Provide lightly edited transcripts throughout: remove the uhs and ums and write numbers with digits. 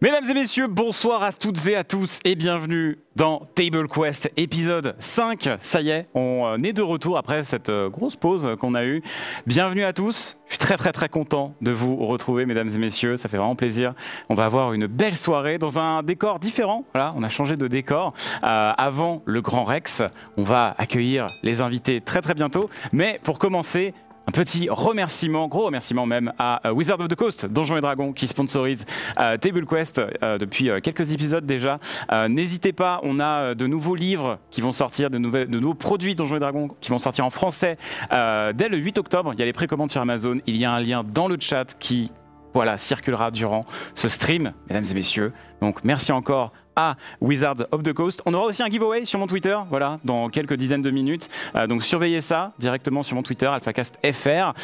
Mesdames et messieurs, bonsoir à toutes et à tous et bienvenue dans Table Quest épisode 5. Ça y est, on est de retour après cette grosse pause qu'on a eue. Bienvenue à tous, je suis très content de vous retrouver mesdames et messieurs, ça fait vraiment plaisir. On va avoir une belle soirée dans un décor différent, voilà, on a changé de décor. Avant le Grand Rex, on va accueillir les invités très bientôt, mais pour commencer, un petit remerciement, gros remerciement même à Wizards of the Coast, Donjons et Dragons, qui sponsorise Table Quest depuis quelques épisodes déjà. N'hésitez pas, on a de nouveaux livres qui vont sortir, de nouveaux produits Donjons et Dragons qui vont sortir en français dès le 8 octobre. Il y a les précommandes sur Amazon. Il y a un lien dans le chat qui circulera durant ce stream, mesdames et messieurs. Donc merci encore à Wizards of the Coast. On aura aussi un giveaway sur mon Twitter, dans quelques dizaines de minutes. Donc surveillez ça directement sur mon Twitter, AlphaCastFR.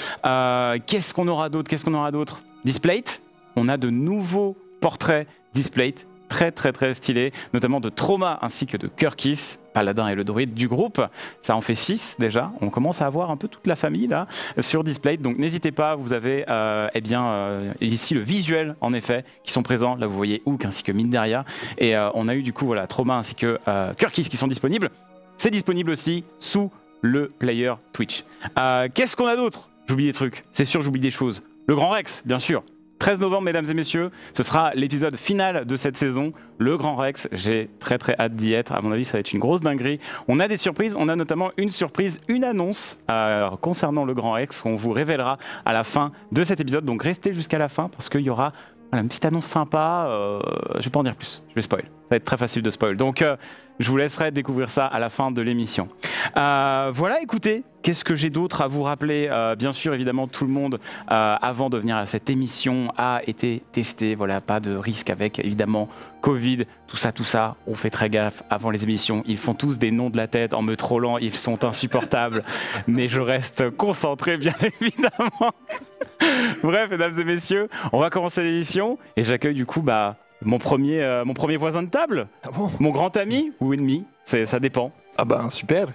Qu'est-ce qu'on aura d'autre Displate. On a de nouveaux portraits Displate, très stylés, notamment de Trauma ainsi que de Kirkis, Paladin et le druide du groupe. Ça en fait 6 déjà. On commence à avoir un peu toute la famille là sur Displate. Donc n'hésitez pas, vous avez ici le visuel en effet qui sont présents. Là vous voyez Hook ainsi que Mindaria. Et on a eu du coup Trauma ainsi que Kirkis qui sont disponibles. C'est disponible aussi sous le player Twitch. Qu'est-ce qu'on a d'autre? J'oublie des trucs. C'est sûr j'oublie des choses. Le Grand Rex, bien sûr. 13 novembre, mesdames et messieurs, ce sera l'épisode final de cette saison, le Grand Rex. J'ai très hâte d'y être. À mon avis, ça va être une grosse dinguerie. On a des surprises. On a notamment une surprise, une annonce concernant le Grand Rex qu'on vous révélera à la fin de cet épisode. Donc restez jusqu'à la fin parce qu'il y aura une petite annonce sympa. Je vais pas en dire plus. Je vais spoil. Ça va être très facile de spoil. Donc je vous laisserai découvrir ça à la fin de l'émission. Écoutez, qu'est-ce que j'ai d'autre à vous rappeler? Bien sûr, évidemment, tout le monde, avant de venir à cette émission, a été testé. Pas de risque avec, évidemment, Covid, tout ça. On fait très gaffe avant les émissions. Ils font tous des noms de la tête en me trollant. Ils sont insupportables. Mais je reste concentré, bien évidemment. Bref, mesdames et messieurs, on va commencer l'émission. Et j'accueille du coup, mon premier voisin de table, mon grand ami ou ennemi, ça dépend. Ah bah super.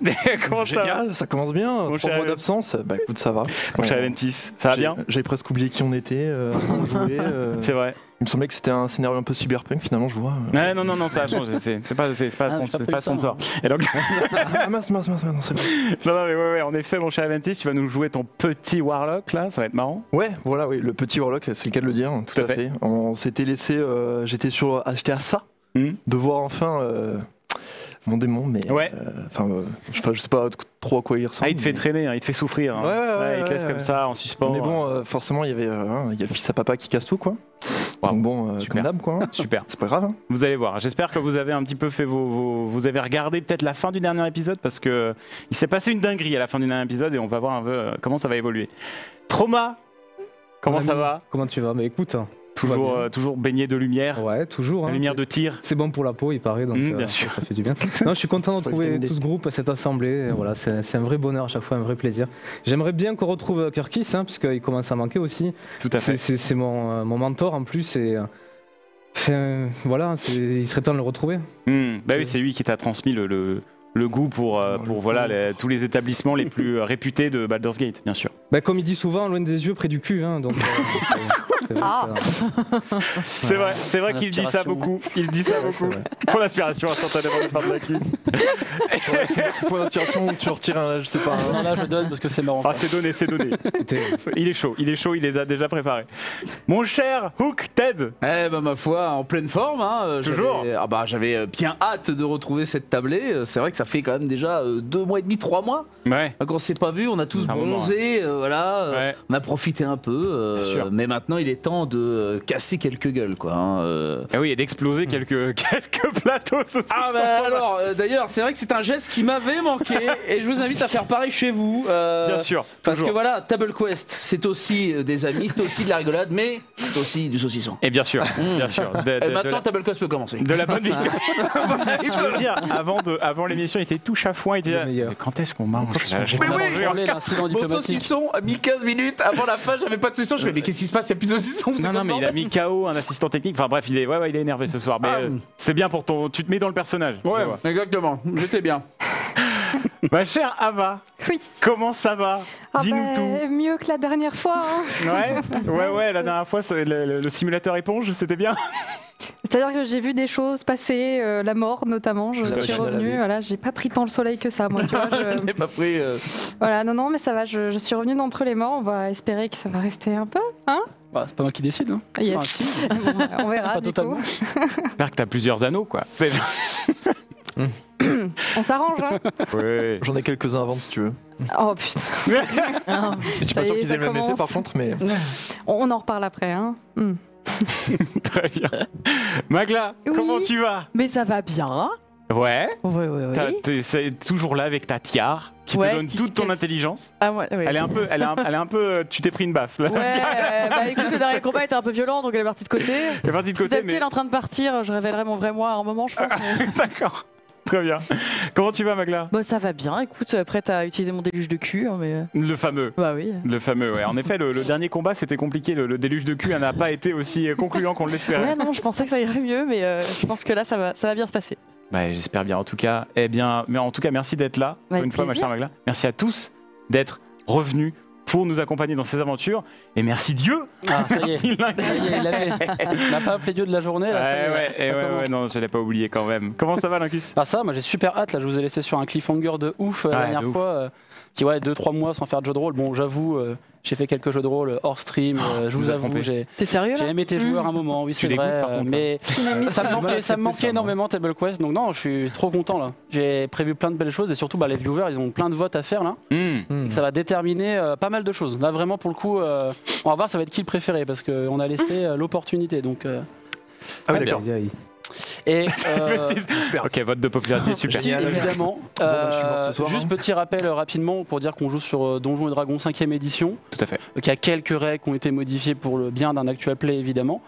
Comment génial, ça commence bien. 3 mois d'absence, écoute ça va. Mon cher Aventis, ça va bien? J'avais presque oublié qui on était, on jouait. C'est vrai. Il me semblait que c'était un scénario un peu cyberpunk, finalement je vois. Ouais, non, ça a changé, c'est pas sponsor. Et donc... mince, non c'est bon. Non mais ouais, en effet mon cher Aventis, tu vas nous jouer ton petit Warlock là, ça va être marrant. Ouais, le petit Warlock, c'est le cas de le dire, tout à fait. On s'était laissé, j'étais à ça, de voir enfin... mon démon, mais je sais pas trop à quoi il ressemble. Il te fait traîner, il te fait souffrir. Il te laisse comme ça en suspens. Mais bon, forcément, il y a le fils à papa qui casse tout, quoi. Wow. Donc bon, comme d'hab, quoi. Super. C'est pas grave. Hein. Vous allez voir. J'espère que vous avez un petit peu fait vous avez regardé peut-être la fin du dernier épisode parce que il s'est passé une dinguerie à la fin du dernier épisode et on va voir un peu comment ça va évoluer. Trauma, comment ça va? Comment tu vas? Écoute. Toujours baigné de lumière. Ouais, toujours. La lumière de tir. C'est bon pour la peau, il paraît. Donc, bien sûr. Ça fait du bien. Non, je suis content de retrouver tout ce groupe, cette assemblée. Voilà, c'est un vrai bonheur à chaque fois, un vrai plaisir. J'aimerais bien qu'on retrouve Kirkis, parce qu'il commence à manquer aussi. Tout à fait. C'est mon mentor en plus. Et, il serait temps de le retrouver. Oui, c'est lui qui t'a transmis le goût pour tous les établissements les plus réputés de Baldur's Gate, bien sûr. Comme il dit souvent, loin des yeux, près du cul. Donc, c'est vrai qu'il dit ça beaucoup. Il dit ça beaucoup. Pour l'inspiration, instantanément de part de la cuisse. Pour l'inspiration, tu retires je sais pas. Là, je donne parce que c'est marrant. C'est donné. Il est chaud, il les a déjà préparés. Mon cher Hook Ted. Ma foi, en pleine forme. Toujours. J'avais bien hâte de retrouver cette tablée. C'est vrai que ça fait quand même déjà 2 mois et demi, 3 mois. Ouais. Quand on s'est pas vu, on a tous bronzé, on a profité un peu. Mais maintenant, il est temps de casser quelques gueules, quoi. Et d'exploser quelques plateaux. D'ailleurs, c'est vrai que c'est un geste qui m'avait manqué et je vous invite à faire pareil chez vous. Bien sûr. Parce que Table Quest, c'est aussi des amis, c'est aussi de la rigolade, mais c'est aussi du saucisson. Et bien sûr, bien sûr. Maintenant, Table Quest peut commencer. De la bonne victoire. Je veux dire, avant l'émission, il était tout chafouin, il était quand est-ce qu'on mange? Mon saucisson a mis 15 minutes avant la fin, j'avais pas de saucisson. Je fais, mais qu'est-ce qui se passe? Il n'y a plus de saucisson. Non, mais il a mis KO un assistant technique. Enfin bref, il est énervé ce soir. Mais c'est bien pour tu te mets dans le personnage. Ouais, exactement. J'étais bien. Ma chère Ava, oui. Comment ça va? Dis-nous tout. Mieux que la dernière fois. Hein. Ouais, la dernière fois, le simulateur éponge, c'était bien. C'est-à-dire que j'ai vu des choses passer, la mort notamment, je suis revenue, voilà, j'ai pas pris tant le soleil que ça, moi, tu vois. Je n'ai pas pris... Voilà, non, mais ça va, je suis revenue d'entre les morts, on va espérer que ça va rester un peu, hein. Bah, c'est pas moi qui décide, hein. Yes. Enfin, si. On verra, pas du totalement. coup. J'espère que t'as plusieurs anneaux, quoi. On s'arrange, hein. Ouais. J'en ai quelques-uns à vendre si tu veux. Oh putain. Je suis pas sûr qu'ils aient le même effet par contre, mais. On en reparle après, hein. Très bien. Magla, comment tu vas? Mais ça va bien. Ouais. Oui. T'es toujours là avec ta tiare qui te donne toute ton intelligence. Ah ouais. Elle est un peu. Tu t'es pris une baffe là. Ouais. Bah écoute, le dernier combat était un peu violent, donc elle est partie de côté. Elle est partie de côté. Elle est en train de partir. Je révélerai mon vrai moi à un moment, je pense. Mais... D'accord. Très bien. Comment tu vas, Magla? Bah ça va bien. Écoute, prête à utiliser mon déluge de cul, hein, mais. Le fameux. Bah oui. Le fameux. Ouais. En effet, le dernier combat c'était compliqué. Le déluge de cul n'a pas été aussi concluant qu'on l'espérait. Ouais, non, je pensais que ça irait mieux, mais je pense que là ça va bien se passer. Bah, j'espère bien. En tout cas, merci d'être là. Une fois, ma chère Magla. Merci à tous d'être revenus pour nous accompagner dans ces aventures. Et merci Dieu. Ah, ça y est, il n'a pas appelé Dieu de la journée. Là, ouais, non, je l'ai pas oublié quand même. Comment ça va, Lincus? Ah ça, moi j'ai super hâte. Là, je vous ai laissé sur un cliffhanger de ouf la dernière fois. Qui 2-3 mois sans faire de jeu de rôle. Bon, j'avoue, j'ai fait quelques jeux de rôle hors stream. Je vous avoue, t'es sérieux là? J'ai aimé tes joueurs un moment. Oui, c'est vrai. Mais ça me manquait énormément Table Quest. Donc non, je suis trop content là. J'ai prévu plein de belles choses et surtout, les viewers, ils ont plein de votes à faire là. Ça va déterminer pas mal de choses. Là, vraiment, pour le coup, on va voir, ça va être qui le préféré parce qu'on a laissé l'opportunité. Donc, ah oui, d'accord. Et ok, vote de popularité, super. Si, évidemment. Juste petit rappel rapidement pour dire qu'on joue sur Donjons et Dragons 5e édition. Tout à fait. Il y a quelques règles qui ont été modifiées pour le bien d'un actual play évidemment.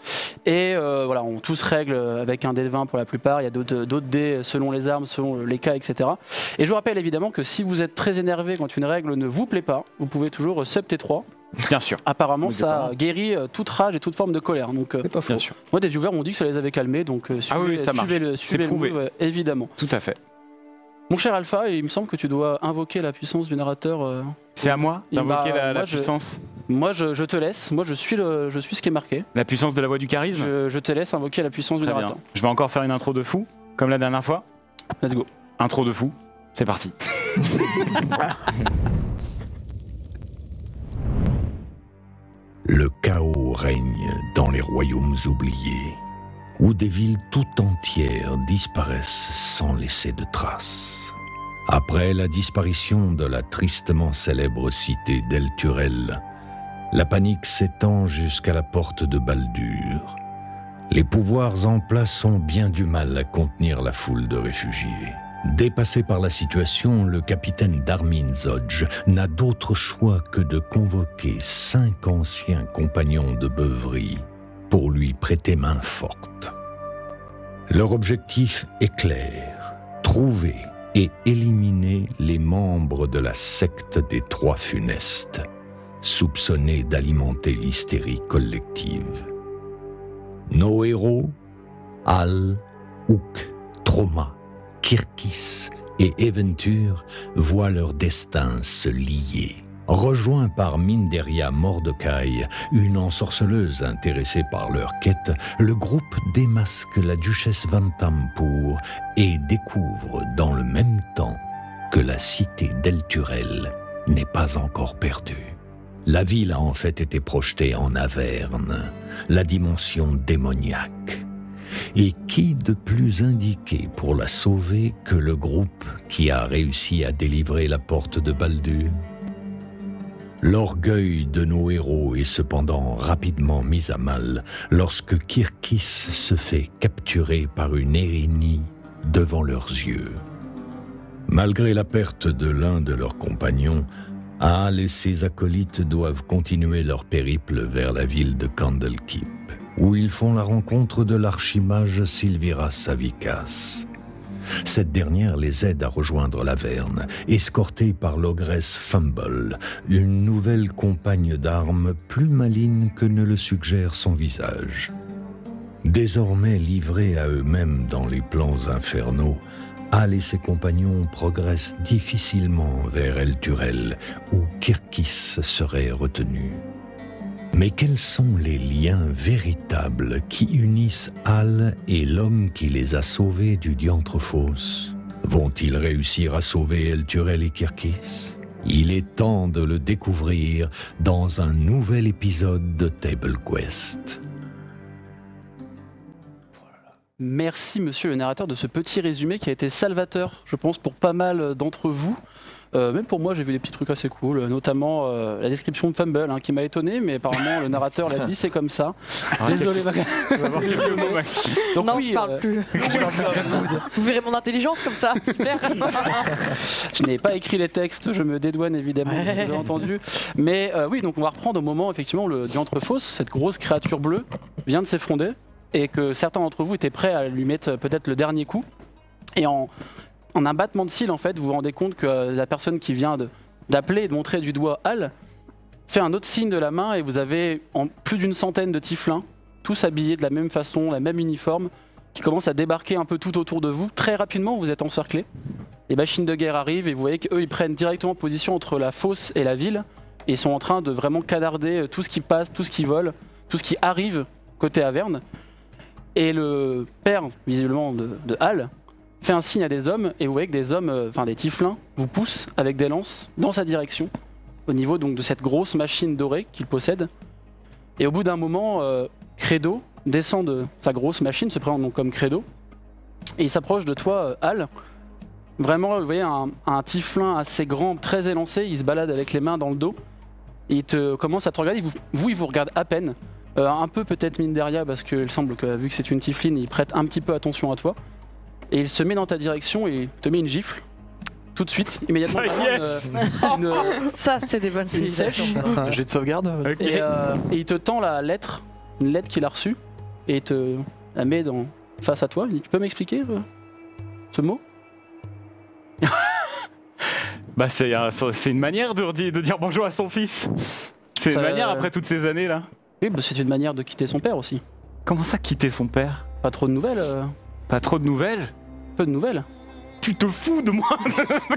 Et voilà, on tous règle avec un dé de 20 pour la plupart. Il y a d'autres dés selon les armes, selon les cas, etc. Et je vous rappelle évidemment que si vous êtes très énervé quand une règle ne vous plaît pas, vous pouvez toujours sub T3. Bien sûr. Apparemment, ça guérit toute rage et toute forme de colère. Donc, bien sûr. Moi, des viewers m'ont dit que ça les avait calmés. Donc, suivez le move, évidemment. Tout à fait. Mon cher Alpha, il me semble que tu dois invoquer la puissance du narrateur. C'est à moi d'invoquer la puissance. Moi, je te laisse. Moi, je suis ce qui est marqué. La puissance de la voix du charisme. Je te laisse invoquer la puissance du narrateur. Je vais encore faire une intro de fou, comme la dernière fois. Let's go. Intro de fou. C'est parti. Le chaos règne dans les royaumes oubliés, où des villes tout entières disparaissent sans laisser de traces. Après la disparition de la tristement célèbre cité d'Elturel, la panique s'étend jusqu'à la porte de Baldur. Les pouvoirs en place ont bien du mal à contenir la foule de réfugiés. Dépassé par la situation, le capitaine Darmin Zodj n'a d'autre choix que de convoquer 5 anciens compagnons de beuverie pour lui prêter main forte. Leur objectif est clair, trouver et éliminer les membres de la secte des Trois Funestes, soupçonnés d'alimenter l'hystérie collective. Nos héros, Al, Ook, Trauma, Kirkis et Eventure voient leur destin se lier. Rejoint par Minderia Mordecai, une ensorceleuse intéressée par leur quête, le groupe démasque la duchesse Van Tampur et découvre dans le même temps que la cité d'Elturel n'est pas encore perdue. La ville a en fait été projetée en Averne, la dimension démoniaque. Et qui de plus indiqué pour la sauver que le groupe qui a réussi à délivrer la porte de Baldur? L'orgueil de nos héros est cependant rapidement mis à mal lorsque Kirkis se fait capturer par une Érénie devant leurs yeux. Malgré la perte de l'un de leurs compagnons, Al et ses acolytes doivent continuer leur périple vers la ville de Candlekeep, où ils font la rencontre de l'archimage Silvira Savikas. Cette dernière les aide à rejoindre l'Averne, escortée par l'ogresse Fumble, une nouvelle compagne d'armes plus maligne que ne le suggère son visage. Désormais livrés à eux-mêmes dans les plans infernaux, Al et ses compagnons progressent difficilement vers Elturel, où Kirkis serait retenu. Mais quels sont les liens véritables qui unissent Hal et l'homme qui les a sauvés du Diantre-Phos? Vont-ils réussir à sauver Elturel et Kirkis? Il est temps de le découvrir dans un nouvel épisode de Table Quest. Merci monsieur le narrateur de ce petit résumé qui a été salvateur, je pense, pour pas mal d'entre vous. Même pour moi, j'ai vu des petits trucs assez cool, notamment la description de Fumble qui m'a étonné, mais apparemment le narrateur l'a dit, c'est comme ça. Désolé, Mac. Donc, non, oui, je parle plus. Vous verrez mon intelligence comme ça, super. Je n'ai pas écrit les textes, je me dédouane évidemment, vous avez entendu. Mais oui, donc on va reprendre au moment, effectivement, le Diantre-Phos, cette grosse créature bleue, vient de s'effondrer, et que certains d'entre vous étaient prêts à lui mettre peut-être le dernier coup. Et en un battement de cils, en fait, vous vous rendez compte que la personne qui vient d'appeler et de montrer du doigt Hal fait un autre signe de la main et vous avez plus d'une centaine de tieflins, tous habillés de la même façon, la même uniforme, qui commencent à débarquer un peu tout autour de vous. Très rapidement, vous êtes encerclés. Les machines de guerre arrivent et vous voyez qu'eux, ils prennent directement position entre la fosse et la ville et ils sont en train de vraiment canarder tout ce qui passe, tout ce qui vole, tout ce qui arrive côté Averne. Et le père, visiblement, de Hal, fait un signe à des hommes et vous voyez que des hommes, enfin des tieflins, vous poussent avec des lances dans sa direction, au niveau donc de cette grosse machine dorée qu'il possède. Et au bout d'un moment, Credo descend de sa grosse machine, se présente donc comme Credo, et il s'approche de toi, Hal. Vraiment, vous voyez un tieflin assez grand, très élancé, il se balade avec les mains dans le dos, et il commence à te regarder, il vous regarde à peine, un peu peut-être mine derrière, parce qu'il semble que vu que c'est une tiefline, il prête un petit peu attention à toi. Et il se met dans ta direction et te met une gifle. Tout de suite, immédiatement. Ça, c'est des bonnes civilisations. J'ai de sauvegarde. Okay. Et il te tend la lettre, une lettre qu'il a reçue, et il te la met face à toi. Il dit, tu peux m'expliquer ce mot? Bah c'est une manière de dire bonjour à son fils. C'est une manière après toutes ces années là. Oui, bah, c'est une manière de quitter son père aussi. Comment ça, quitter son père? Pas trop de nouvelles. Pas trop de nouvelles? Peu de nouvelles. Tu te fous de moi?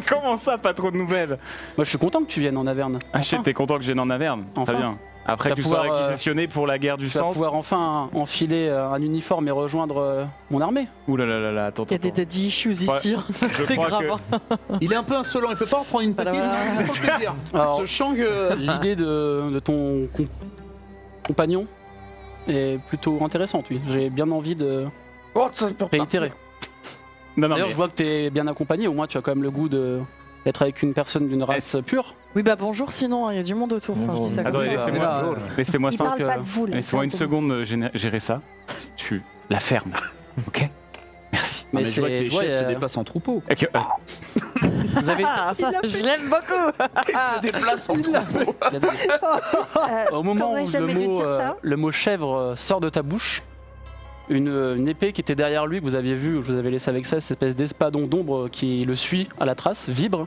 Comment ça, pas trop de nouvelles? Moi je suis content que tu viennes en Averne. Ah shit, t'es content que je vienne en Averne? Enfin. Très bien. Après que tu sois réquisitionné pour la guerre du sang. Tu vas pouvoir enfin enfiler un uniforme et rejoindre mon armée. Ouh là là là là, attends. Il y a des daddy issues ici, c'est grave. Il est un peu insolent, il peut pas en prendre une petite. Alors, je sens que l'idée de ton compagnon est plutôt intéressante, oui. J'ai bien envie de réitérer. D'ailleurs, je vois que tu es bien accompagné, au moins tu as quand même le goût d'être avec une personne d'une race pure. Oui, bah bonjour, sinon il y a du monde autour. Enfin, je dis ça attendez, laissez-moi laissez-moi une seconde gérer ça. Tu la fermes, ok? Merci. Mais je vois que les chefs se déplacent en troupeau. Vous avez... je l'aime beaucoup. Il se déplace en troupeau. Au moment où le mot chèvre sort de ta bouche, une épée qui était derrière lui, que vous aviez vu, je vous avais laissé avec ça, cette espèce d'espadon d'ombre qui le suit à la trace, vibre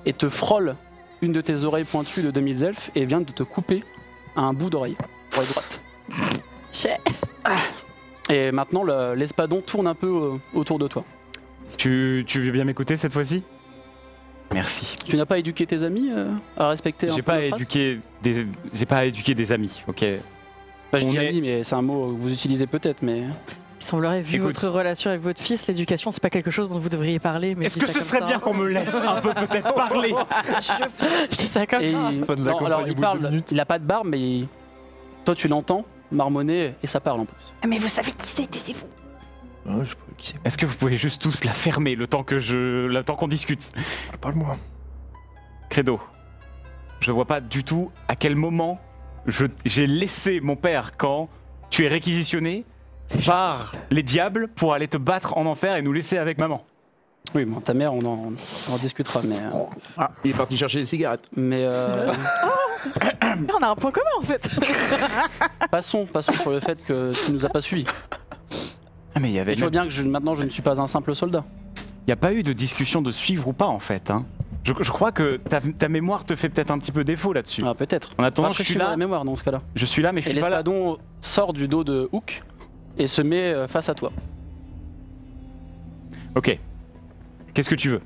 et te frôle une de tes oreilles pointues de 2000 elfes et vient de te couper un bout d'oreille droite. Et maintenant l'espadon tourne un peu autour de toi. Tu veux bien m'écouter cette fois-ci? Merci. Tu n'as pas éduqué tes amis à respecter un peu la trace? J'ai pas éduqué des amis, ok? Bah, je dis amis, mais c'est un mot que vous utilisez peut-être, mais... Il semblerait, vu votre relation avec votre fils, l'éducation, c'est pas quelque chose dont vous devriez parler. Est-ce que ce serait bien qu'on me laisse un peu peut-être parler? Je dis ça comme ça. Non, alors il parle, il a pas de barbe, mais toi tu l'entends marmonner et ça parle en plus. Mais vous savez qui c'est, taisez-vous. Ouais, je sais pas qui c'est. Est-ce que vous pouvez juste tous la fermer le temps qu'on discute? Parle-moi. Credo, je vois pas du tout à quel moment j'ai laissé mon père quand tu es réquisitionné par les diables pour aller te battre en enfer et nous laisser avec maman. Oui, bon, ta mère, on en discutera, mais... Ah, il est parti chercher des cigarettes. Mais on a un point commun, en fait. Passons sur le fait que tu nous as pas suivis. Ah, mais il y avait... Tu vois bien que maintenant, je ne suis pas un simple soldat. Il n'y a pas eu de discussion de suivre ou pas, en fait. Hein. Je crois que ta mémoire te fait peut-être un petit peu défaut là-dessus. Ah, peut-être. En attendant, je suis là. La mémoire dans ce cas-là. Je suis là, mais je suis pas là. Et l'espadon sort du dos de Hook et se met face à toi. Ok. Qu'est-ce que tu veux?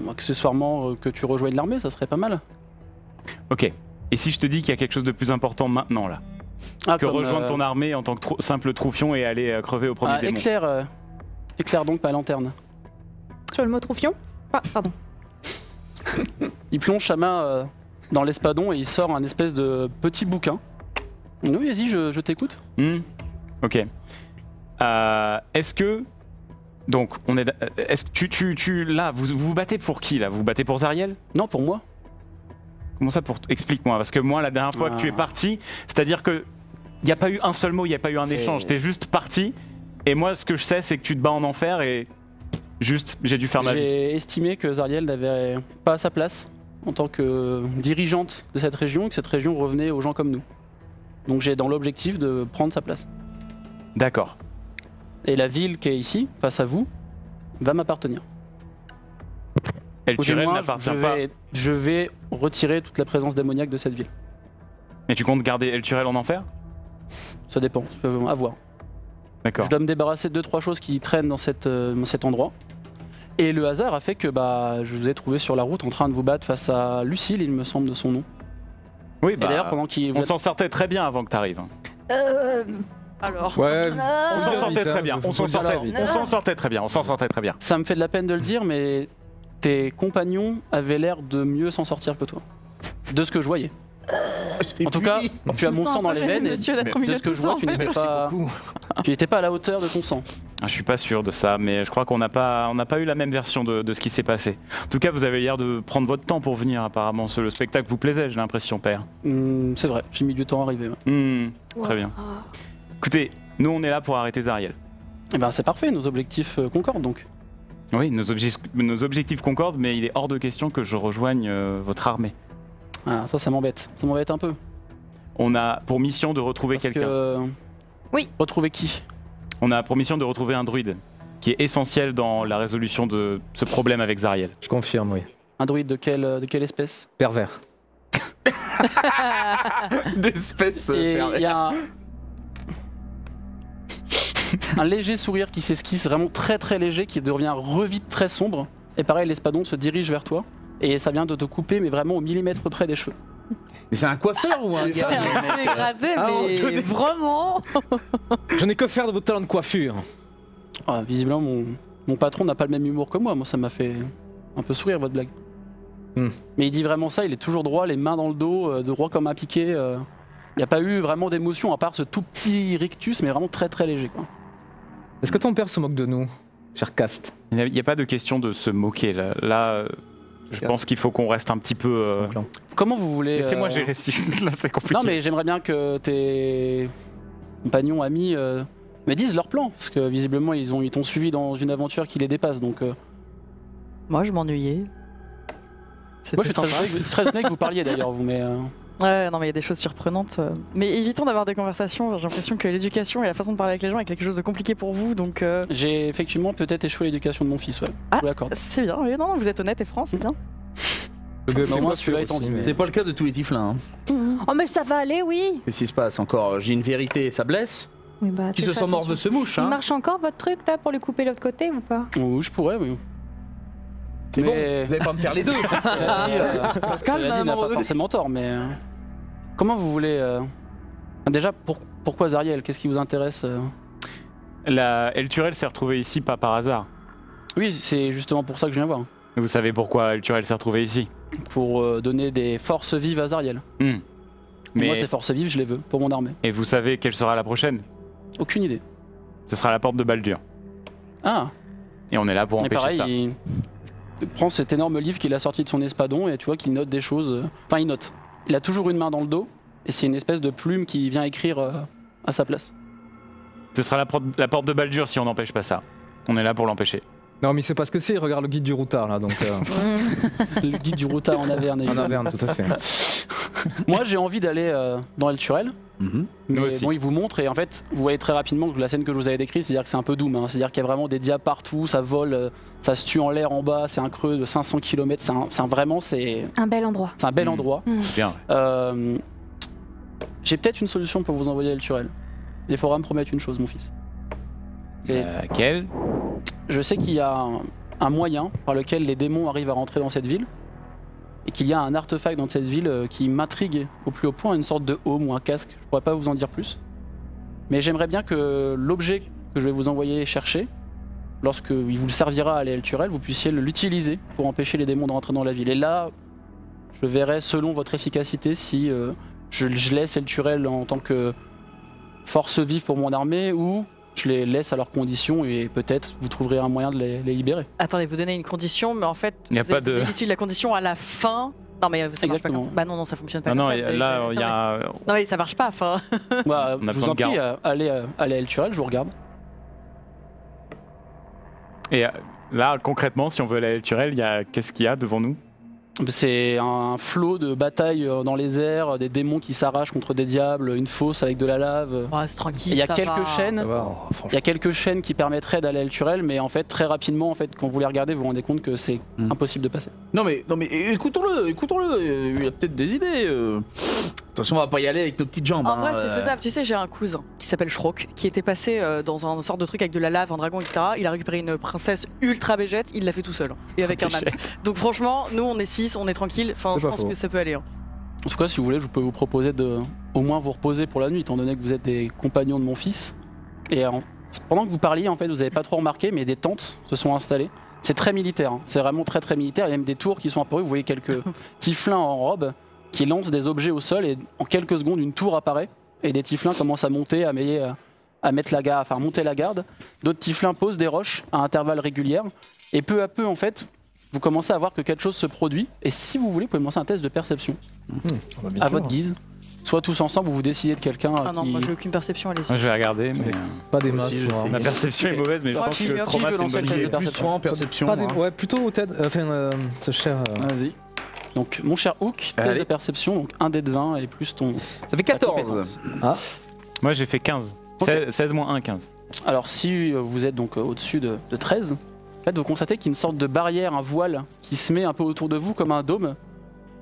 Accessoirement, que tu rejoignes l'armée, ça serait pas mal. Ok. Et si je te dis qu'il y a quelque chose de plus important maintenant là que rejoindre ton armée en tant que simple troufion et aller crever au premier démon. Éclaire donc ma lanterne. Sur le mot troufion? Ah, pardon. Il plonge sa main dans l'espadon et il sort un espèce de petit bouquin. Oui, vas-y, je t'écoute. Ok. Est-ce que... Donc, est-ce que là, vous vous battez pour qui là? Vous vous battez pour Zariel? Non, pour moi. Comment ça pour... Explique-moi, parce que moi, la dernière fois que tu es parti, c'est-à-dire que il n'y a pas eu un seul mot, il n'y a pas eu un échange, t'es juste parti, et moi, ce que je sais, c'est que tu te bats en enfer, et juste, j'ai dû faire ma vie. J'ai estimé que Zariel n'avait pas sa place en tant que dirigeante de cette région, et que cette région revenait aux gens comme nous. Donc j'ai dans l'objectif de prendre sa place. D'accord. Et la ville qui est ici, face à vous, va m'appartenir. Elturel n'appartient pas. Je vais retirer toute la présence démoniaque de cette ville. Et tu comptes garder Elturel en enfer? Ça dépend, à voir. D'accord. Je dois me débarrasser de 2-3 choses qui traînent dans cet endroit. Et le hasard a fait que je vous ai trouvé sur la route en train de vous battre face à Lucille, il me semble de son nom. Oui, pendant on s'en sortait très bien avant que tu arrives. Alors. Ouais. On s'en sortait très bien. On s'en sortait très bien. On s'en sortait très bien. Ça me fait de la peine de le dire, mais tes compagnons avaient l'air de mieux s'en sortir que toi. De ce que je voyais. En tout cas, tu as mon sang dans les veines et de ce que je vois, tu n'étais pas à la hauteur de ton sang. Je suis pas sûr de ça, mais je crois qu'on n'a pas eu la même version de ce qui s'est passé. En tout cas, vous avez l'air de prendre votre temps pour venir, apparemment. Le spectacle vous plaisait, j'ai l'impression, père. C'est vrai, j'ai mis du temps à arriver. Très bien. Écoutez, nous on est là pour arrêter Zariel. Eh ben c'est parfait, nos objectifs concordent donc. Oui, nos objectifs concordent, mais il est hors de question que je rejoigne votre armée. Ah, ça m'embête. Ça m'embête un peu. On a pour mission de retrouver quelqu'un. Oui. Retrouver qui? On a pour mission de retrouver un druide, qui est essentiel dans la résolution de ce problème avec Zariel. Je confirme, oui. Un druide de quelle espèce? Pervers. D'espèce pervers. Il y a un léger sourire qui s'esquisse, vraiment très très léger, qui devient revite très sombre. Et pareil, l'espadon se dirige vers toi. Et ça vient de te couper, mais vraiment au millimètre près des cheveux. Mais c'est un coiffeur ou un gars dégradé, mais vraiment. Je n'ai que faire de vos talents de coiffure. Visiblement, mon patron n'a pas le même humour que moi. Moi, ça m'a fait un peu sourire, votre blague. Mais il dit vraiment ça, il est toujours droit, les mains dans le dos, droit comme un piquet. Il n'y a pas eu vraiment d'émotion, à part ce tout petit rictus, mais vraiment très très léger, quoi. Est-ce que ton père se moque de nous, cher Cast? Il n'y a pas de question de se moquer, là je pense qu'il faut qu'on reste un petit peu... Comment vous voulez... Laissez-moi gérer, là c'est compliqué. Non mais j'aimerais bien que tes compagnons, amis, me disent leur plan, parce que visiblement ils t'ont suivi dans une aventure qui les dépasse, donc... Moi je m'ennuyais. Moi je suis très honnête que vous parliez d'ailleurs, vous, mais... Ouais, non mais il y a des choses surprenantes. Mais évitons d'avoir des conversations, j'ai l'impression que l'éducation et la façon de parler avec les gens est quelque chose de compliqué pour vous, donc... J'ai effectivement peut-être échoué l'éducation de mon fils, ouais. Ah, c'est bien, oui, non, vous êtes honnête et franc, c'est bien. Non, moi celui-là est en vie. C'est pas le cas de tous les tiflins. Oh mais ça va aller, oui. Qu'est-ce qui se passe encore? J'ai une vérité, ça blesse? Oui, qui se sent mort de ce mouche, Il marche encore votre truc là pour lui couper l'autre côté ou pas? Oui, je pourrais, oui. C'est bon, vous allez pas me faire les deux. Pascal n'a pas forcément tort, mais... Comment vous voulez... Déjà, pourquoi Zariel? Qu'est-ce qui vous intéresse Elturel s'est retrouvée ici pas par hasard. Oui, c'est justement pour ça que je viens voir. Vous savez pourquoi Elturel s'est retrouvée ici? Pour donner des forces vives à Zariel. Mais moi, ces forces vives, je les veux, pour mon armée. Et vous savez quelle sera la prochaine? Aucune idée. Ce sera la porte de Baldur. Ah. Et on est là pour empêcher ça. Il prend cet énorme livre qu'il a sorti de son espadon et tu vois qu'il note des choses... Enfin, il note. Il a toujours une main dans le dos, et c'est une espèce de plume qui vient écrire à sa place. Ce sera la porte de Baldur si on n'empêche pas ça. On est là pour l'empêcher. Non mais il sait pas ce que c'est, il regarde le guide du routard là, donc... Le guide du routard en Averne. En Averne, tout à fait. Moi j'ai envie d'aller dans Elturel. Nous aussi. Bon, il vous montre et en fait, vous voyez très rapidement que la scène que je vous avais décrite, c'est-à-dire que c'est un peu Doom. C'est-à-dire qu'il y a vraiment des diables partout, ça vole, ça se tue en l'air en bas, c'est un creux de 500 km, c'est un bel endroit. C'est un bel endroit. Bien. J'ai peut-être une solution pour vous envoyer à Elturel. Il faudra me promettre une chose, mon fils. Quelle? Je sais qu'il y a un moyen par lequel les démons arrivent à rentrer dans cette ville. et qu'il y a un artefact dans cette ville qui m'intrigue au plus haut point, une sorte de home ou un casque. Je pourrais pas vous en dire plus. Mais j'aimerais bien que l'objet que je vais vous envoyer chercher, lorsqu'il vous servira à l'Elturel, vous puissiez l'utiliser pour empêcher les démons de rentrer dans la ville. Et là, je verrai selon votre efficacité si je laisse Elturel en tant que force vive pour mon armée ou je les laisse à leurs conditions et peut-être vous trouverez un moyen de les libérer. Attendez, vous donnez une condition, mais en fait, il n'y a pas de l'issue de la condition à la fin. Non mais ça marche pas comme ça. Bah non, ça fonctionne pas comme ça. Là, il y a... Non mais ça marche pas, enfin... Bah, je vous en prie, allez à Elturel, je vous regarde. Et là, concrètement, si on veut aller à Elturel, qu'est-ce qu'il y a devant nous? C'est un flot de batailles dans les airs, des démons qui s'arrachent contre des diables, une fosse avec de la lave. Ouais, c'est tranquille. Il y a quelques chaînes qui permettraient d'aller à Elturel, mais en fait très rapidement, en fait, quand vous les regardez, vous vous rendez compte que c'est impossible de passer. Non mais écoutons-le. Il a peut-être des idées. Attention, on va pas y aller avec nos petites jambes. En vrai, c'est faisable. Tu sais, j'ai un cousin qui s'appelle Shrok, qui était passé dans un sorte de truc avec de la lave, un dragon, etc. Il a récupéré une princesse ultra végète, il l'a fait tout seul et avec un âne. Donc franchement, nous on est 6, on est tranquille. Enfin, je pense que ça peut aller. Hein. En tout cas, si vous voulez, je peux vous proposer de au moins vous reposer pour la nuit, étant donné que vous êtes des compagnons de mon fils. Et pendant que vous parliez, en fait, vous avez pas trop remarqué, mais des tentes se sont installées. C'est très militaire, hein. C'est vraiment très militaire. Il y a même des tours qui sont apparues. Vous voyez quelques tiflins en robe qui lancent des objets au sol et en quelques secondes, une tour apparaît et des tiflins commencent à monter, à mettre la garde, enfin monter la garde. D'autres tiflins posent des roches à intervalles réguliers et peu à peu, en fait, vous commencez à voir que quelque chose se produit. Et si vous voulez, vous pouvez me lancer un test de perception à votre guise. Soit tous ensemble ou vous décidez de quelqu'un. Ah non, moi j'ai aucune perception, allez-y. Moi je vais regarder, mais pas des masses. Ma perception est mauvaise, mais je pense que Trauma c'est une bonne idée. Plus 3 en perception. Ouais, plutôt Ted, ce cher. Vas-y. Donc mon cher Hook, test de perception, donc un dé de 20 et plus ton... Ça fait 14. Ah. Moi j'ai fait 15. Okay. 16 moins 1, 15. Alors si vous êtes donc au-dessus de 13, en fait, vous constatez qu'il y a une sorte de barrière, un voile qui se met un peu autour de vous comme un dôme.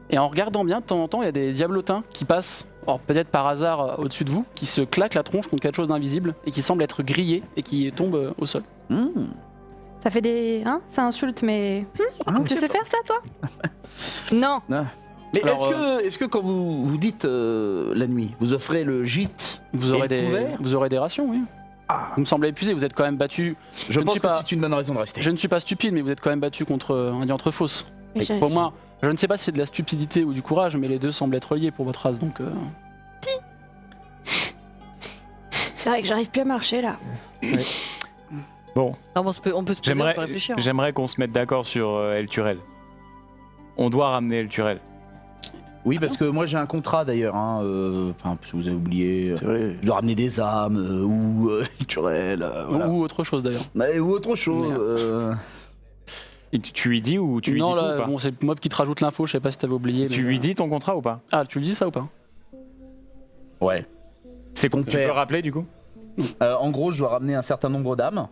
Et en regardant bien, de temps en temps, il y a des diablotins qui passent, alors peut-être par hasard au-dessus de vous, qui se claquent la tronche contre quelque chose d'invisible et qui semble être grillé et qui tombe au sol. Ça fait des... Hein, ça insulte, mais... tu sais faire ça, toi? Non. Mais est-ce que quand vous dites la nuit, vous offrez le gîte, vous aurez des rations, oui. Vous me semblez épuisé, vous êtes quand même battu. Je pense que c'est une bonne raison de rester. Je ne suis pas stupide, mais vous êtes quand même battu contre un diantre fausse. Pour moi, je ne sais pas si c'est de la stupidité ou du courage, mais les deux semblent être liés pour votre race, donc... C'est vrai que j'arrive plus à marcher, là. Ouais. Bon. Non, on peut se poser, on peut réfléchir. J'aimerais qu'on se mette d'accord sur Elturel. On doit ramener Elturel. Oui, parce que moi j'ai un contrat d'ailleurs, enfin, si vous avez oublié, je dois ramener des âmes, ou Elturel, voilà. Ou autre chose d'ailleurs. Ou autre chose. Et tu lui dis ou tu lui dis tout ou pas? Bon, c'est moi qui te rajoute l'info, je sais pas si t'avais oublié. Tu lui dis ton contrat ou pas? Ah, tu lui dis ça ou pas? Ouais. C'est qu'on tu peux rappeler du coup? En gros, je dois ramener un certain nombre d'âmes,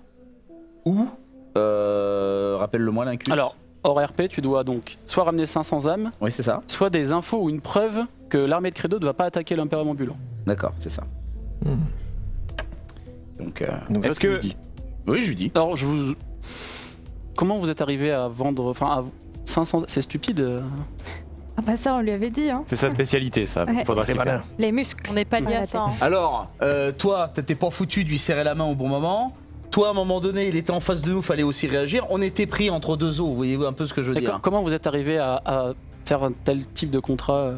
ou, rappelle-le-moi l'inclus. Alors, hors RP, tu dois donc soit ramener 500 âmes, oui c'est ça, soit des infos ou une preuve que l'armée de Credo ne va pas attaquer l'Imperium ambulant. D'accord, c'est ça. Donc est-ce que... Oui, je lui dis. Alors, comment vous êtes arrivé à vendre, enfin à 500... C'est stupide. Ah bah ça, on lui avait dit, hein. C'est sa spécialité, ça. Ouais. Faudra s'y faire. Les muscles. On n'est pas liés à ça. Hein. Alors, toi, t'étais pas foutu de lui serrer la main au bon moment. Toi, à un moment donné, il était en face de nous, fallait aussi réagir. On était pris entre deux eaux, vous voyez un peu ce que je veux dire. Comment vous êtes arrivé à faire un tel type de contrat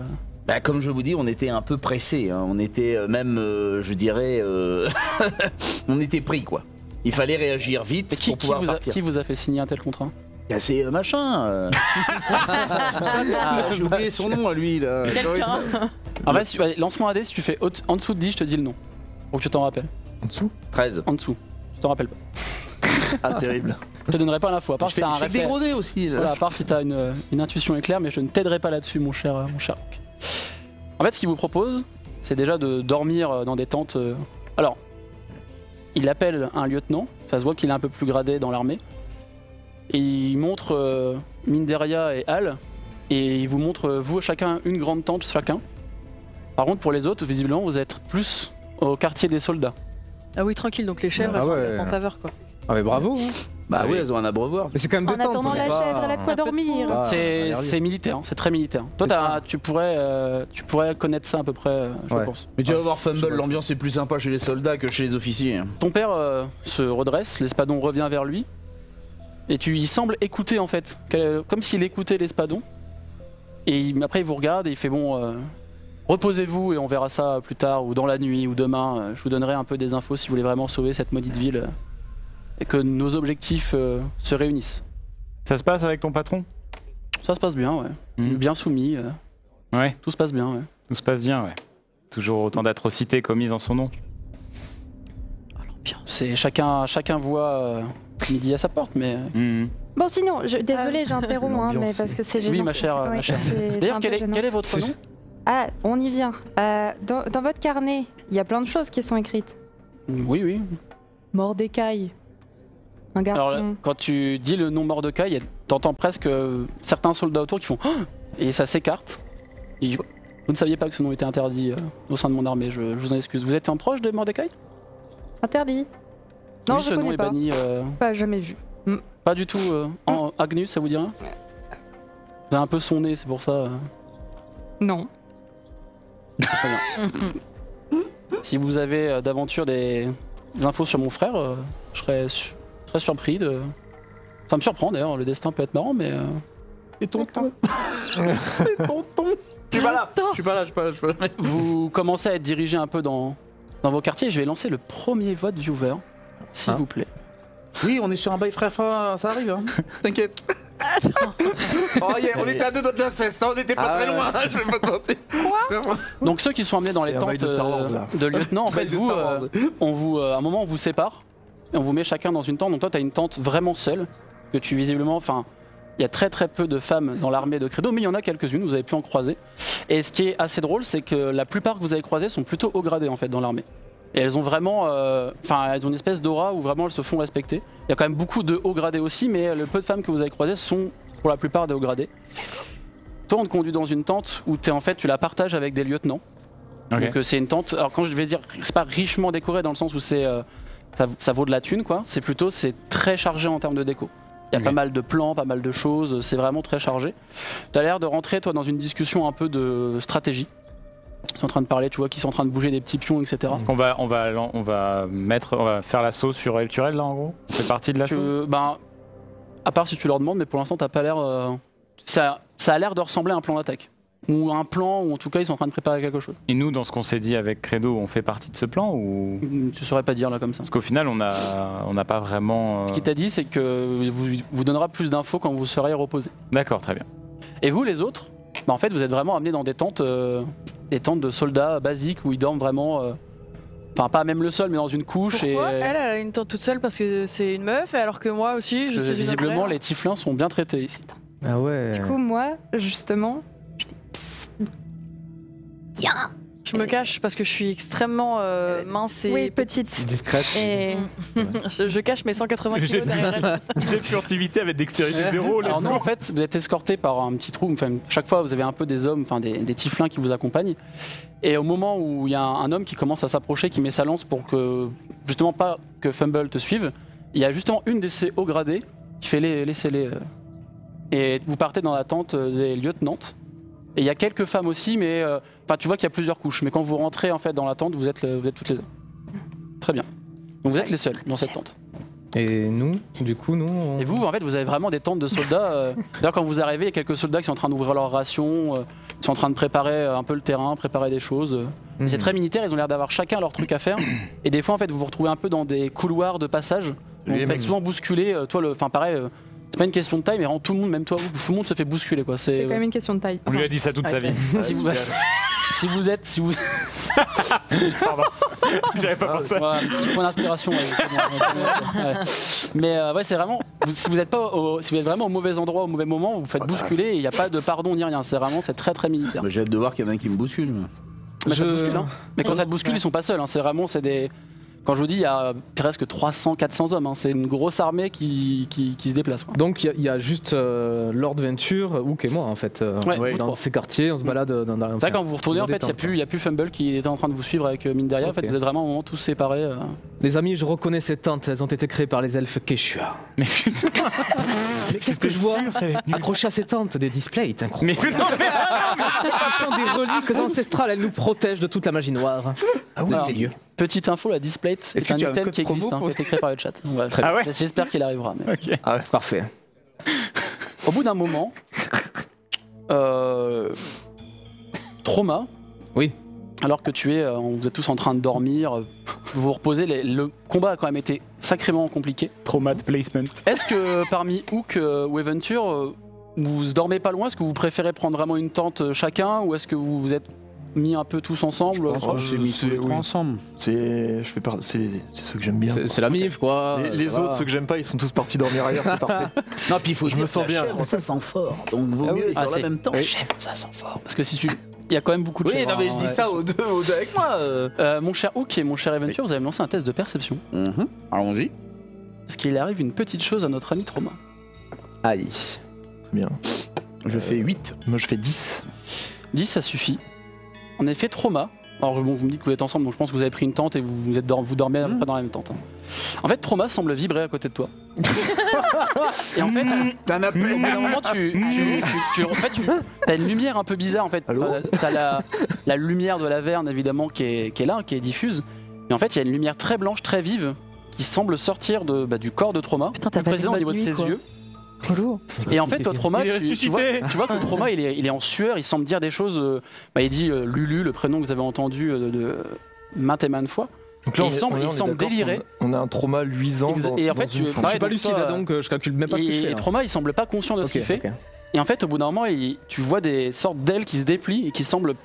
Bah, comme je vous dis, on était un peu pressés. Hein. On était même, je dirais, on était pris, quoi. Il fallait réagir vite pour pouvoir partir. Qui vous a fait signer un tel contrat? C'est machin. J'ai oublié son nom à lui, là. En fait, lance-moi un dé, si tu fais en dessous de 10, je te dis le nom. Pour que tu t'en rappelles. En dessous? 13. En dessous. Je t'en rappelle pas. Ah, terrible. Je te donnerai pas l'info, à part si t'as un réflexe. Dégrodé aussi, là. Voilà, à part si t'as une intuition éclair, mais je ne t'aiderai pas là-dessus, mon cher Hook. En fait, ce qu'il vous propose, c'est déjà de dormir dans des tentes. Alors, il appelle un lieutenant, ça se voit qu'il est un peu plus gradé dans l'armée. Et il montre Minderia et Al, et il vous montre, vous chacun, une grande tente chacun. Par contre, pour les autres, visiblement, vous êtes plus au quartier des soldats. Ah oui, tranquille, donc les chèvres, elles sont en faveur, quoi. Ah mais bravo hein. Bah oui, elles ont un abreuvoir. Mais c'est quand même En attendant la chèvre, elle a de quoi dormir. C'est militaire, c'est très militaire. Toi, tu pourrais connaître ça à peu près, je pense. Mais tu vas voir Fumble, l'ambiance est plus sympa chez les soldats que chez les officiers. Ton père se redresse, l'espadon revient vers lui, et il semble écouter en fait, comme s'il écoutait l'espadon. Et après il vous regarde et il fait bon, reposez-vous et on verra ça plus tard, ou dans la nuit, ou demain. Je vous donnerai un peu des infos si vous voulez vraiment sauver cette maudite ville. Et que nos objectifs se réunissent. Ça se passe avec ton patron? Ça se passe bien, ouais. Bien soumis. Ouais. Tout se passe bien, ouais. Tout se passe bien, ouais. Toujours autant d'atrocités commises en son nom. Alors bien, c'est chacun voit midi à sa porte, mais. Bon, sinon, désolé, j'interromps, mais parce que c'est gênant. Oui, ma chère. D'ailleurs, quel est votre nom? Ah, on y vient. Dans votre carnet, il y a plein de choses qui sont écrites. Oui. Mordecai. Un garçon. Alors, quand tu dis le nom Mordecai, t'entends presque certains soldats autour qui font oh et ça s'écarte. Vous ne saviez pas que ce nom était interdit au sein de mon armée, je vous en excuse. Vous êtes un proche de Mordecai? Interdit. Non, oui, je ce connais nom est pas. banni. Pas jamais vu. Pas du tout. Agnus, ça vous dit rien? Vous avez un peu son nez, c'est pour ça. Non. Très bien. Si vous avez d'aventure des infos sur mon frère, je serais très surpris de. Ça me surprend d'ailleurs, le destin peut être marrant, mais. Et tonton. C'est tonton. Je suis pas là. Vous commencez à être dirigé un peu dans vos quartiers. Je vais lancer le premier vote viewer, s'il vous plaît. Oui, on est sur un bail frère, ça arrive, hein. T'inquiète. Oh yeah, on était à 2 doigts de l'inceste, on était pas très loin, je vais pas te mentir. Quoi? Donc ceux qui sont amenés dans les tentes de lieutenant, en fait, vous, à un moment on vous sépare et on vous met chacun dans une tente. Donc toi t'as une tente vraiment seule, que tu visiblement, enfin, il y a très peu de femmes dans l'armée de Credo, mais il y en a quelques-unes, vous avez pu en croiser. Et ce qui est assez drôle, c'est que la plupart que vous avez croisées sont plutôt haut gradées en fait dans l'armée. Et elles ont vraiment, elles ont une espèce d'aura où vraiment elles se font respecter. Il y a quand même beaucoup de hauts gradés aussi, mais le peu de femmes que vous avez croisées sont pour la plupart des hauts gradés. Toi, on te conduit dans une tente où tu la partages avec des lieutenants. Okay. Donc c'est une tente. Alors quand je vais dire, c'est pas richement décoré dans le sens où ça vaut de la thune, quoi. C'est plutôt très chargé en termes de déco. Il y a pas mal de plans, pas mal de choses. C'est vraiment très chargé. T'as l'air de rentrer toi dans une discussion un peu de stratégie. Ils sont en train de parler, tu vois, qu'ils sont en train de bouger des petits pions, etc. On va faire l'assaut sur El Turel là en gros. C'est parti de l'assaut. À part si tu leur demandes, mais pour l'instant t'as pas l'air. Ça a l'air de ressembler à un plan d'attaque. Ou un plan, ou en tout cas ils sont en train de préparer quelque chose. Et nous, dans ce qu'on s'est dit avec Credo, on fait partie de ce plan ou... Tu saurais pas dire là comme ça. Parce qu'au final, on n'a pas vraiment... Ce qu'il t'a dit, c'est que vous donnera plus d'infos quand vous serez reposé. D'accord, très bien. Et vous les autres, en fait vous êtes vraiment amenés dans des tentes de soldats basiques où ils dorment vraiment... Enfin, pas même le sol, mais dans une couche. Pourquoi elle a une tente toute seule parce que c'est une meuf, alors que moi aussi, je suis visiblement, les Tiflins sont bien traités ici. Ah ouais. Du coup, moi, justement, tiens, je me cache parce que je suis extrêmement mince et petite. Discrète. Et... je cache mes 180 kilos derrière elle. J'ai de furtivité avec dextérité 0. Alors non, en fait, vous êtes escorté par un petit trou. Enfin, chaque fois, vous avez un peu des hommes, enfin des Tiflins qui vous accompagnent. Et au moment où il y a un homme qui commence à s'approcher, qui met sa lance pour que, justement, pas que Fumble te suive, il y a justement une de ces hauts gradés qui fait laissez-les. Et vous partez dans la tente des lieutenantes. Et il y a quelques femmes aussi, mais tu vois qu'il y a plusieurs couches. Mais quand vous rentrez en fait dans la tente, vous êtes toutes les deux. Très bien. Donc vous êtes les seuls dans cette tente. Et nous, du coup, Et vous, en fait, vous avez vraiment des tentes de soldats. D'ailleurs, quand vous arrivez, il y a quelques soldats qui sont en train d'ouvrir leurs rations, qui sont en train de préparer un peu le terrain, préparer des choses. C'est très militaire, ils ont l'air d'avoir chacun leur truc à faire. Et des fois, en fait, vous vous retrouvez un peu dans des couloirs de passage. Donc, vous faites souvent bousculer. Pareil. C'est pas une question de taille, mais vraiment tout le monde, même toi, tout le monde se fait bousculer, quoi. C'est quand même une question de taille. On lui a dit ça toute sa vie. Si vous êtes... Pardon, j'avais pas pensé. Voilà, petit point d'inspiration. Mais c'est vraiment... Si vous êtes vraiment au mauvais endroit, au mauvais moment, vous vous faites bousculer et il n'y a pas de pardon ni rien. C'est très très militaire. J'ai hâte de voir qu'il y en a un qui me bouscule. Ça te bouscule, hein. Mais quand ça te bouscule, ils sont pas seuls. Hein. C'est vraiment... Quand je vous dis, il y a presque 300-400 hommes, hein. C'est une grosse armée qui se déplace. Quoi. Donc il y a juste Lord Venture, Hook et moi en fait. Dans ces quartiers, on se balade dans la... C'est vrai, quand vous retournez, en fait, il n'y a plus Fumble qui était en train de vous suivre avec mine derrière. En fait, vous êtes vraiment au moment tous séparés. Les amis, je reconnais ces tentes, elles ont été créées par les elfes Quechua. Mais qu'est-ce que je vois accrochées à ces tentes, des displays incroyables. Ce sont des reliques ancestrales, elles nous protègent de toute la magie noire de ces lieux. Petite info, la Displate, c'est un item qui existe, qui a été créé par le chat. Donc, j'espère qu'il arrivera. Mais... Parfait. Au bout d'un moment, Trauma. Oui. Alors que vous êtes tous en train de dormir, vous vous reposez, le combat a quand même été sacrément compliqué. Trauma de placement. Est-ce que parmi Hook ou Aventure, vous dormez pas loin? Est-ce que vous préférez prendre vraiment une tente chacun, ou est-ce que vous vous êtes mis un peu tous ensemble? J'ai mis tous les trois ensemble. C'est ceux que j'aime bien. C'est la mif quoi. Les autres, ceux que j'aime pas, ils sont tous partis dormir ailleurs, c'est parfait. Non, puis il faut je me sens bien. Chèvre, ça sent fort. Donc vaut mieux dans le même temps. Chèvre, ça sent fort. Parce que si il y a quand même beaucoup de chèvres. Oui, non mais je dis ça aux deux avec moi. Mon cher Hook et mon cher Aventure, vous allez me lancer un test de perception. Allons-y. Parce qu'il arrive une petite chose à notre ami Trauma. Aïe. Bien. Je fais 8. Moi je fais 10. 10 ça suffit. En effet, Trauma. Alors bon, vous me dites que vous êtes ensemble, donc je pense que vous avez pris une tente et vous dormez à peu près dans la même tente. En fait, Trauma semble vibrer à côté de toi. Et en fait, t'as un appel. Au bout d'un moment, t'as une lumière un peu bizarre en fait. T'as la lumière de l'Averne évidemment qui est là, qui est diffuse. Et en fait, il y a une lumière très blanche, très vive, qui semble sortir du corps de Trauma, plus présent au niveau de ses yeux. Et en fait, toi, Trauma, tu vois que Trauma, il est en sueur, il semble dire des choses. Il dit Lulu, le prénom que vous avez entendu de maintes et maintes fois. Donc là, il semble délirer. On a un Trauma luisant. Et en fait, je suis pas lucide, donc je calcule même pas ce que je fais. Et Trauma, il semble pas conscient de ce qu'il fait. Et en fait, au bout d'un moment, tu vois des sortes d'ailes qui se déplient et qui semblent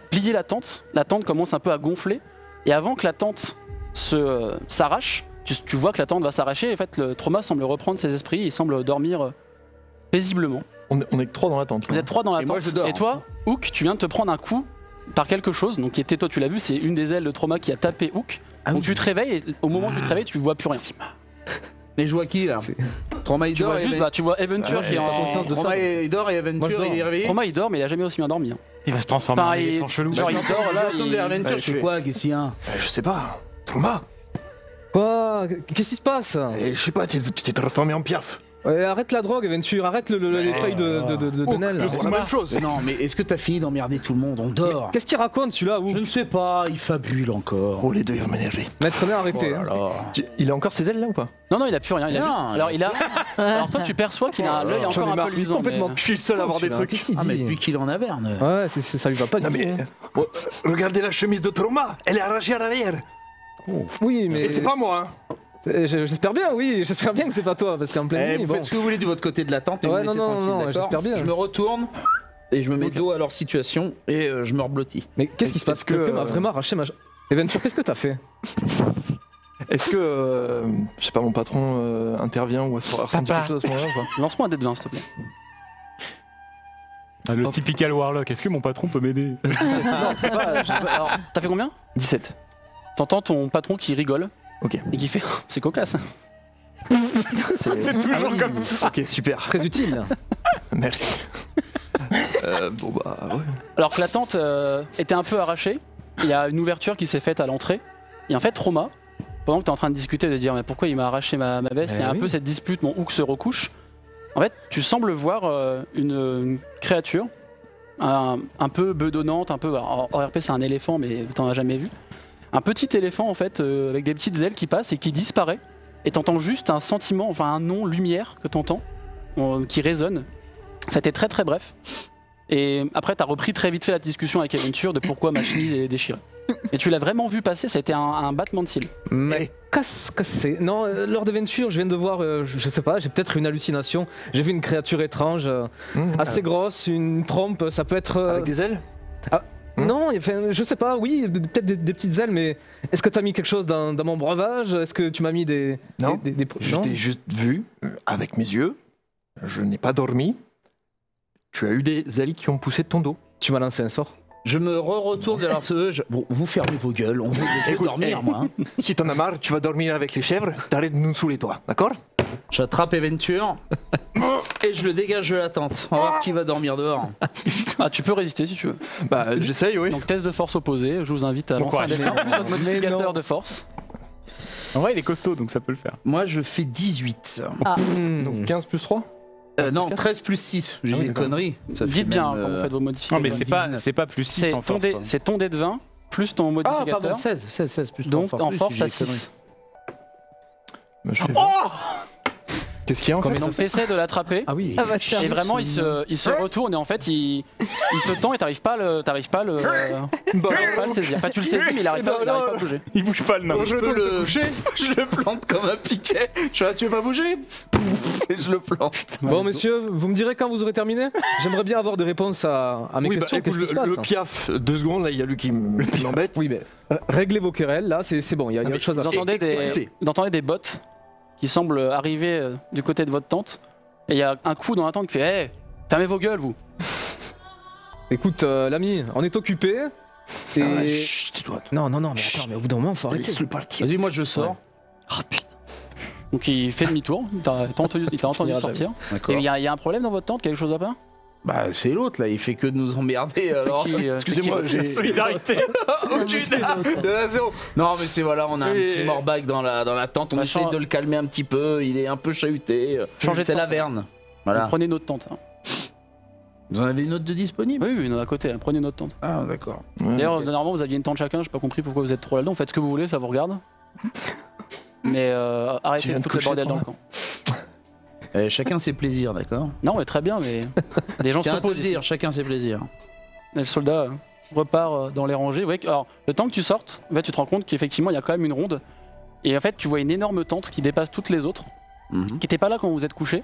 plier la tente. La tente commence un peu à gonfler. Et avant que la tente s'arrache, tu vois que la tente va s'arracher. Et en fait, le Trauma semble reprendre ses esprits. Il semble dormir paisiblement. On est que 3 dans la tente. Vous êtes 3 dans la tente. Moi, je dors. Et toi, Hook, tu viens de te prendre un coup par quelque chose. Donc, qui était, toi, tu l'as vu, c'est une des ailes de Trauma qui a tapé Hook. Donc tu te réveilles et au moment où tu te réveilles, tu vois plus rien. Mais je vois qui là? Trauma il dort. Tu vois Aventure qui est en conscience de ça. Trauma il dort et Aventure il est réveillé. Trauma il dort mais il a jamais aussi bien dormi. Il va se transformer en éléphant chelou. Genre il dort là. Aventure, je fais quoi? Qu'est-ce qu'il y a? Je sais pas. Trauma. Quoi? Qu'est-ce qui se passe? Je sais pas, tu t'es transformé en piaf. Arrête la drogue, Aventure, arrête les feuilles de Nel. C'est la même chose. Non, mais est-ce que t'as fini d'emmerder tout le monde? On dort. Qu'est-ce qu'il raconte celui-là? Je ne sais pas, il fabule encore. Oh, les deux, ils vont m'énerver. Maître Nel, arrêtez. Il a encore ses ailes là ou pas? Non, il a plus rien. Alors toi, tu perçois qu'il a l'œil encore un peu luisant. Complètement. Je suis le seul à avoir des trucs. Mais depuis qu'il en Averne. Ouais, ça lui va pas du tout. Regardez la chemise de Trauma, elle est arrachée à l'arrière. Oui, mais. Et c'est pas moi, hein. J'espère bien, oui, j'espère bien que c'est pas toi, parce qu'en pleine nuit, vous faites ce que vous voulez du votre côté de la tente et ouais, vous laissez tranquille, j'espère bien. Je me retourne et je me mets dos à leur situation et je me reblottis. Mais qu'est-ce qui se passe? Quelqu'un m'a vraiment arraché ma... Aventure, qu'est-ce que t'as fait? Est-ce que, je sais pas, mon patron intervient ou ressent quelque chose à ce moment-là ou pas? Lance-moi un dé de 20, s'il te plaît. Le typical Warlock, est-ce que mon patron peut m'aider? Non, c'est pas... Alors, t'as fait combien? 17. T'entends ton patron qui rigole. Ok. Et qui fait c'est cocasse. C'est toujours comme ça. Ok, super. Très utile. Merci. Bon bah ouais. Alors que la tente était un peu arrachée, il y a une ouverture qui s'est faite à l'entrée. Et en fait, Trauma, pendant que tu es en train de discuter, de dire mais pourquoi il m'a arraché ma veste, il y a un peu cette dispute, mon Hook se recouche. En fait, tu sembles voir une créature un peu bedonnante, un peu. En RP, c'est un éléphant, mais t'en as jamais vu. Un petit éléphant en fait avec des petites ailes qui passent et qui disparaît et t'entends juste un sentiment, enfin un nom lumière que t'entends qui résonne. C'était très très bref et après t'as repris très vite fait la discussion avec Aventure de pourquoi ma chemise est déchirée. Et tu l'as vraiment vu passer, c'était un battement de cils. Mais cassé. Non, lors d'Aventure, je viens de voir, je sais pas, j'ai peut-être une hallucination. J'ai vu une créature étrange, assez grosse, une trompe, ça peut être... Avec des ailes? Non, enfin, je sais pas, oui, peut-être des petites ailes, mais est-ce que t'as mis quelque chose dans mon breuvage? Est-ce que tu m'as mis des... Non, je t'ai juste vu avec mes yeux, je n'ai pas dormi, tu as eu des ailes qui ont poussé de ton dos. Tu m'as lancé un sort? Je me retourne vers eux. Bon, vous fermez vos gueules, on veut dormir, moi. Hein. Si t'en as marre, tu vas dormir avec les chèvres, t'arrêtes de nous saouler, toi, d'accord? J'attrape Eventure et je le dégage de la tente. On va voir qui va dormir dehors. Ah, tu peux résister si tu veux. Bah, j'essaye, oui. Donc, test de force opposé. Je vous invite à lancer un modificateur de force. En vrai, il est costaud, donc ça peut le faire. Moi, je fais 18. Donc 15 plus 3 non, 13 plus 6. J'ai des conneries. Dites bien quand vous faites vos modificateurs. Non, mais c'est pas plus 6 en force. C'est ton dé de 20 plus ton modificateur. Ah, pardon, 16 plus 3. Donc, en force, t'as 6. Bah, qu'est-ce qu'il y a en fait? Donc t'essaies de l'attraper. Ah oui. Et vraiment il se retourne et en fait il se tend et t'arrives pas à le saisir. Enfin tu le saisis mais il arrive pas à bouger. Il bouge pas le nain. Je le plante comme un piquet. Tu veux pas bouger? Et je le plante. Bon messieurs, vous me direz quand vous aurez terminé? J'aimerais bien avoir des réponses à mes questions. Qu'est-ce qui se passe? Le piaf, 2 secondes, là il y a lui qui m'embête. Oui mais réglez vos querelles, là c'est bon, il y a autre chose à faire. Vous entendez des bottes qui semblent arriver du côté de votre tente. Et il y a un coup dans la tente qui fait hey, fermez vos gueules, vous. Écoute, l'ami, on est occupé. Et... Chut, toi. Non, mais attends, mais au bout d'un moment, faut arrêter. Laisse-le partir. Vas-y, moi je sors. Ah putain. Donc il fait demi-tour, il t'a entendu sortir. Et il y a un problème dans votre tente, quelque chose à part? Bah c'est l'autre là, il fait que de nous emmerder alors. Excusez-moi, j'ai solidarité. Non mais c'est voilà, on a un petit morbac dans la tente, on essaie de le calmer un petit peu, il est un peu chahuté. C'est la Verne. Voilà. Prenez notre tente. Hein. Vous en avez une autre de disponible? Oui, une à côté, prenez notre tente. Ah d'accord. D'ailleurs, normalement vous aviez une tente chacun, j'ai pas compris pourquoi vous êtes trop là-dedans, faites ce que vous voulez, ça vous regarde. Mais arrêtez de foutre le bordel dans le camp. Chacun ses plaisirs, d'accord? Non mais très bien, mais des gens se reposent ici. Chacun ses plaisirs. Et le soldat repart dans les rangées. Vous voyez que, alors, le temps que tu sortes, en fait, tu te rends compte qu'effectivement il y a quand même une ronde. Et en fait tu vois une énorme tente qui dépasse toutes les autres, qui n'était pas là quand vous êtes couché.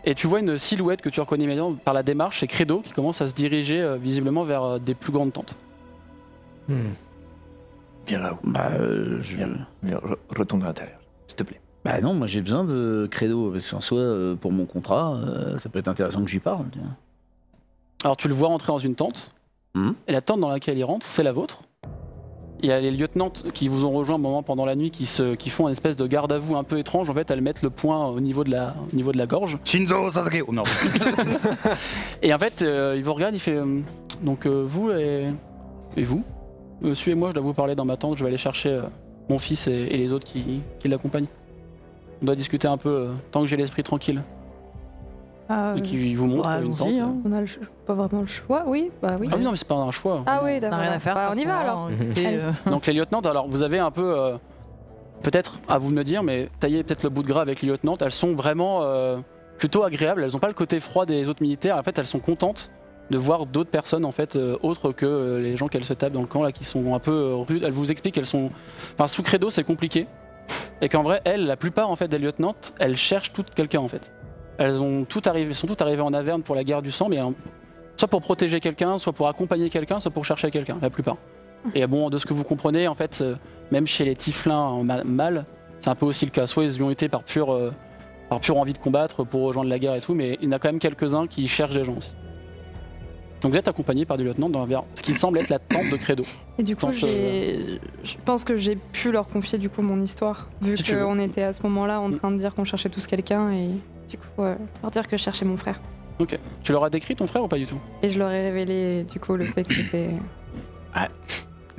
Et tu vois une silhouette que tu reconnais immédiatement par la démarche, c'est Credo qui commence à se diriger visiblement vers des plus grandes tentes. Viens là-haut. Viens, retourne à l'intérieur, s'il te plaît. Bah non, moi j'ai besoin de Credo, parce qu'en soi, pour mon contrat, ça peut être intéressant que j'y parle. Alors tu le vois rentrer dans une tente, et la tente dans laquelle il rentre, c'est la vôtre. Il y a les lieutenants qui vous ont rejoint un moment pendant la nuit qui font une espèce de garde à vous un peu étrange. En fait, elles mettent le poing au niveau de la gorge. Shinzo Sasuke. Oh non. Et en fait, il vous regarde, il fait donc vous et vous, suivez-moi, je dois vous parler dans ma tente. Je vais aller chercher mon fils et les autres qui l'accompagnent. On doit discuter un peu tant que j'ai l'esprit tranquille. Et qui vous montre une tente. Hein. On a pas vraiment le choix, oui. Bah oui. Ah oui, non, mais c'est pas un choix. Ah oui, d'accord. Rien à faire. Bah, on y va alors. Donc les lieutenants, alors vous avez un peu, peut-être à vous de me dire, mais taillez peut-être le bout de gras avec les lieutenants. Elles sont vraiment plutôt agréables. Elles n'ont pas le côté froid des autres militaires. En fait, elles sont contentes de voir d'autres personnes en fait autres que les gens qu'elles se tapent dans le camp là, qui sont un peu rudes. Elles vous expliquent qu'elles sont, enfin sous Credo c'est compliqué. Et qu'en vrai, elles, la plupart en fait des lieutenantes, elles cherchent toutes quelqu'un en fait. Elles sont toutes arrivées en Averne pour la guerre du sang, mais soit pour protéger quelqu'un, soit pour accompagner quelqu'un, soit pour chercher quelqu'un, la plupart. Et bon, de ce que vous comprenez, en fait, même chez les Tiflins en mâle, c'est un peu aussi le cas. Soit ils y ont été par pure envie de combattre pour rejoindre la guerre et tout, mais il y en a quand même quelques-uns qui cherchent des gens aussi. Donc vous êtes accompagné par du lieutenant vers ce qui semble être la tente de Credo. Et du coup, je pense que j'ai pu leur confier du coup mon histoire, vu qu'on était à ce moment-là en train de dire qu'on cherchait tous quelqu'un et du coup leur dire que je cherchais mon frère. Ok. Tu leur as décrit ton frère ou pas du tout? Et je leur ai révélé du coup le fait que c'était... Ah,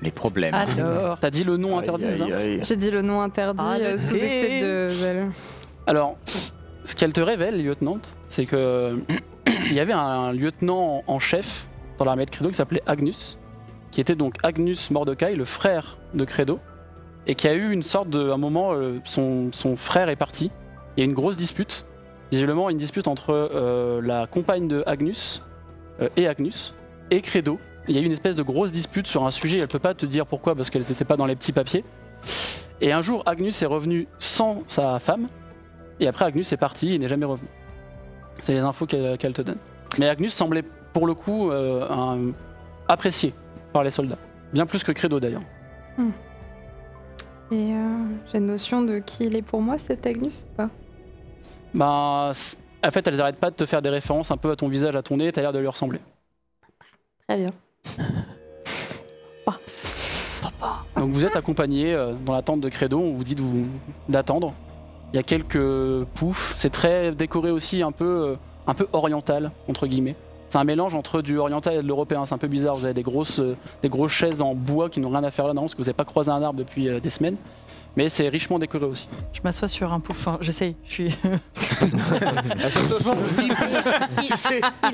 les problèmes. Alors... T'as dit le nom interdit, hein? J'ai dit le nom interdit sous excès de zèle. Alors, ce qu'elle te révèle, lieutenante, c'est que il y avait un lieutenant en chef dans l'armée de Credo qui s'appelait Agnus, qui était donc Agnus Mordecai, le frère de Credo, et qui a eu une sorte de... À un moment, son frère est parti, il y a une grosse dispute, visiblement une dispute entre la compagne de Agnus et Agnus, et Credo. Il y a eu une espèce de grosse dispute sur un sujet, elle peut pas te dire pourquoi parce qu'elle n'était pas dans les petits papiers. Et un jour, Agnus est revenu sans sa femme, et après Agnus est parti, il n'est jamais revenu. C'est les infos qu'elle te donne. Mais Agnus semblait pour le coup apprécié par les soldats. Bien plus que Credo d'ailleurs. Et j'ai une notion de qui il est pour moi, cet Agnus ou pas? Bah, en fait, elles arrêtent pas de te faire des références un peu à ton visage, à ton nez, t'as l'air de lui ressembler. Très bien. Donc vous êtes accompagné dans la tente de Credo, on vous dit d'attendre. Il y a quelques poufs, c'est très décoré aussi, un peu oriental, entre guillemets. C'est un mélange entre du oriental et de l'européen, c'est un peu bizarre. Vous avez des grosses chaises en bois qui n'ont rien à faire là, non, parce que vous n'avez pas croisé un arbre depuis des semaines. Mais c'est richement décoré aussi. Je m'assois sur un pouf, j'essaye, je suis...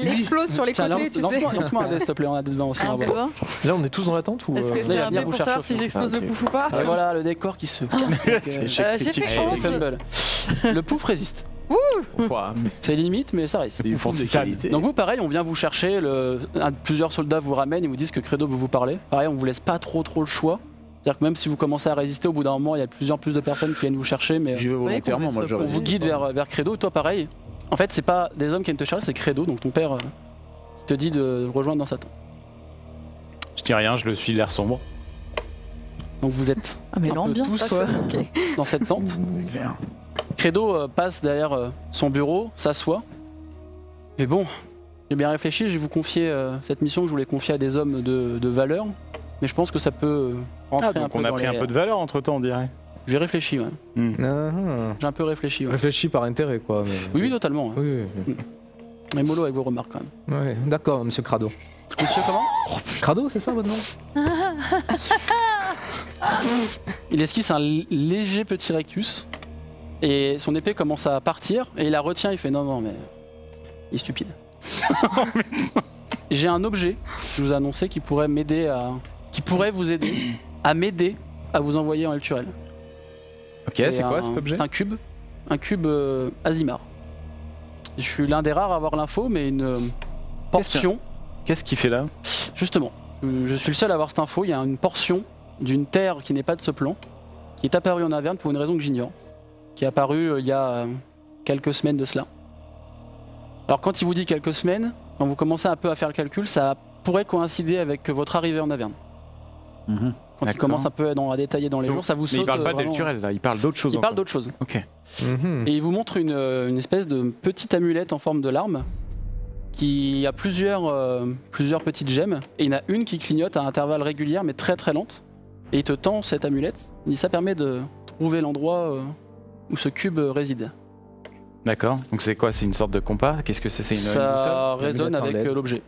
Il explose sur les côtés, tu sais. Lance-moi un dé, s'il te plaît, on a des devants aussi. Là, on est tous dans la tente ou Est-ce que c'est un dé pour savoir si j'explose le pouf ou pas? Voilà, le décor qui se... J'ai fait 11. Le pouf résiste. C'est limite, mais ça reste. Donc vous, pareil, on vient vous chercher, plusieurs soldats vous ramènent, ils vous disent que Credo veut vous parler. Pareil, on vous laisse pas trop le choix. C'est-à-dire que même si vous commencez à résister, au bout d'un moment, il y a plus de personnes qui viennent vous chercher, mais j'y vais volontairement, moi je on vous guide vers Credo. Toi, pareil. En fait, c'est pas des hommes qui viennent te chercher, c'est Credo, donc ton père te dit de le rejoindre dans sa tente. Je dis rien, je le suis, l'air sombre. Donc vous êtes tous dans cette tente. Credo passe derrière son bureau, s'assoit. Mais bon, j'ai bien réfléchi, je vais vous confier cette mission que je voulais confier à des hommes de valeur. Mais je pense que ça peut rentrer un peu. On a pris un peu de valeur entre temps, on dirait. J'ai réfléchi, ouais. J'ai un peu réfléchi. Ouais. Réfléchi par intérêt, quoi. Mais... Oui, totalement. Ouais. Oui. Mais mollo avec vos remarques, quand même. Ouais, d'accord, monsieur Crado. Monsieur comment Crado, c'est ça votre nom? Il esquisse un léger petit rectus. Et son épée commence à partir. Et il la retient, il fait non, mais. Il est stupide. J'ai un objet, je vous ai annoncé, qui pourrait vous aider à m'aider à vous envoyer en Elturel. Ok, c'est quoi cet objet? C'est un cube Azimar. Je suis l'un des rares à avoir l'info, mais une portion... Qu'est-ce qu'il fait là? Justement, je suis le seul à avoir cette info, il y a une portion d'une terre qui n'est pas de ce plan, qui est apparue en Averne pour une raison que j'ignore, qui est apparue il y a quelques semaines de cela. Alors quand il vous dit quelques semaines, quand vous commencez un peu à faire le calcul, ça pourrait coïncider avec votre arrivée en Averne. Quand il commence un peu à détailler dans les jours, ça vous saute. Mais il parle pas d'Elturel là, il parle d'autre chose. Il parle d'autre chose. Ok. Et il vous montre une espèce de petite amulette en forme de larme qui a plusieurs petites gemmes. Et il y en a une qui clignote à intervalles réguliers mais très très lentes. Et il te tend cette amulette. Et ça permet de trouver l'endroit où ce cube réside. D'accord. Donc c'est quoi? C'est une sorte de compas? Qu'est-ce que c'est? Ça résonne avec l'objet.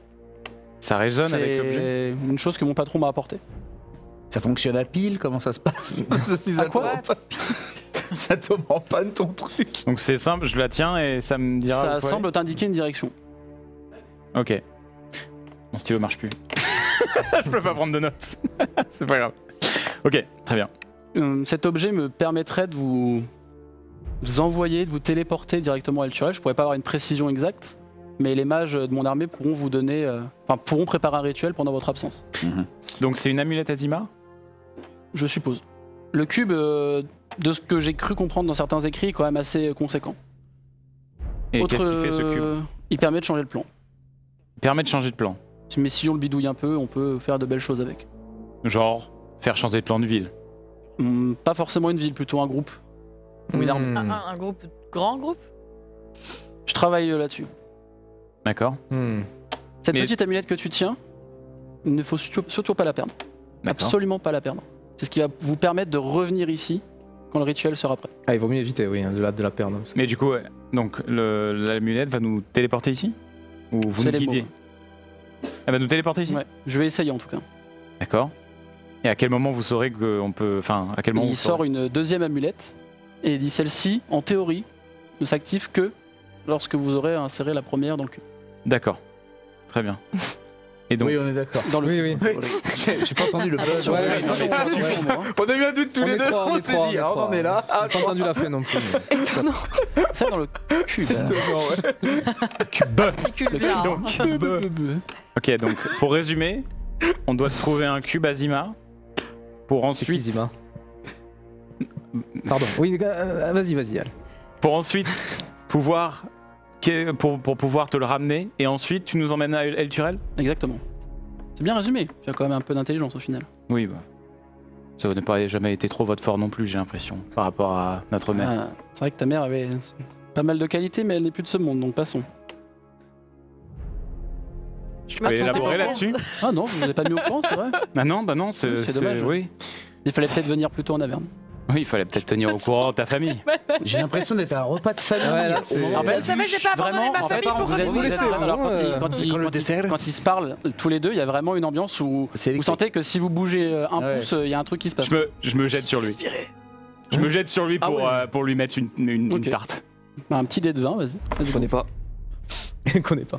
Ça résonne avec l'objet? C'est une chose que mon patron m'a apportée. Ça fonctionne à pile? Comment ça se passe? Ça tombe en panne ton truc. Donc c'est simple, je la tiens et ça me dira. Ça semble t'indiquer une direction. Ok. Mon stylo marche plus. Je peux pas prendre de notes. C'est pas grave. Ok, très bien. Cet objet me permettrait de vous envoyer, de vous téléporter directement à Elturel. Je pourrais pas avoir une précision exacte, mais les mages de mon armée pourront vous donner, pourront préparer un rituel pendant votre absence. Donc c'est une amulette Azimar? Je suppose. Le cube, de ce que j'ai cru comprendre dans certains écrits, est quand même assez conséquent. Et qu'est-ce qu'il fait ce cube? Il permet de changer le plan. Il permet de changer de plan. Mais si on le bidouille un peu, on peut faire de belles choses avec. Genre, faire changer de plan de ville? Pas forcément une ville, plutôt un groupe. Ou une arme. Un groupe, grand groupe? Je travaille là-dessus. D'accord. Cette petite amulette que tu tiens, il ne faut surtout pas la perdre. Absolument pas la perdre. C'est ce qui va vous permettre de revenir ici quand le rituel sera prêt. Ah, il vaut mieux éviter, oui, de la perdre. Mais du coup, donc l'amulette va nous téléporter ici? Ou vous nous guidez? Elle va nous téléporter ici? Ouais, je vais essayer en tout cas. D'accord. Et à quel moment vous saurez qu'on peut... Enfin, à quel moment il sort une deuxième amulette, et il dit celle-ci, en théorie, ne s'active que lorsque vous aurez inséré la première dans le cube. D'accord. Très bien. Et donc, oui, on est d'accord. Oui. J'ai pas entendu le buzz. On a eu un doute tous les deux. On s'est dit, on en est là. J'ai pas entendu la fin non plus. Étonnant. Ça dans le cube. Ok, donc pour résumer, on doit trouver un cube Azimar pour ensuite. Pardon. Oui, vas-y. Pour ensuite pouvoir pour pouvoir te le ramener et ensuite tu nous emmènes à Elturel? Exactement. C'est bien résumé. Tu as quand même un peu d'intelligence au final. Oui, bah. Ça n'a pas jamais été trop votre fort non plus, j'ai l'impression, par rapport à notre mère. C'est vrai que ta mère avait pas mal de qualités, mais elle n'est plus de ce monde, donc passons. Tu peux élaborer là-dessus? Ah non, vous n'avez pas mis au courant, c'est vrai? Ah non, bah non, c'est dommage. Oui. Il fallait peut-être venir plus tôt en Averne. Oui, il fallait peut-être tenir au courant ta famille. J'ai l'impression d'être à un repas de famille. Ouais, en fait, vous savez, j'ai pas abandonné ma famille pour vous laisser. Quand ils se parlent tous les deux, il y a vraiment une ambiance où vous sentez que si vous bougez un pouce, il y a un truc qui se passe. Je me jette sur lui. Je me jette sur lui pour lui mettre une tarte. Un petit dé de 20, vas-y. Je connais pas. Je connais pas.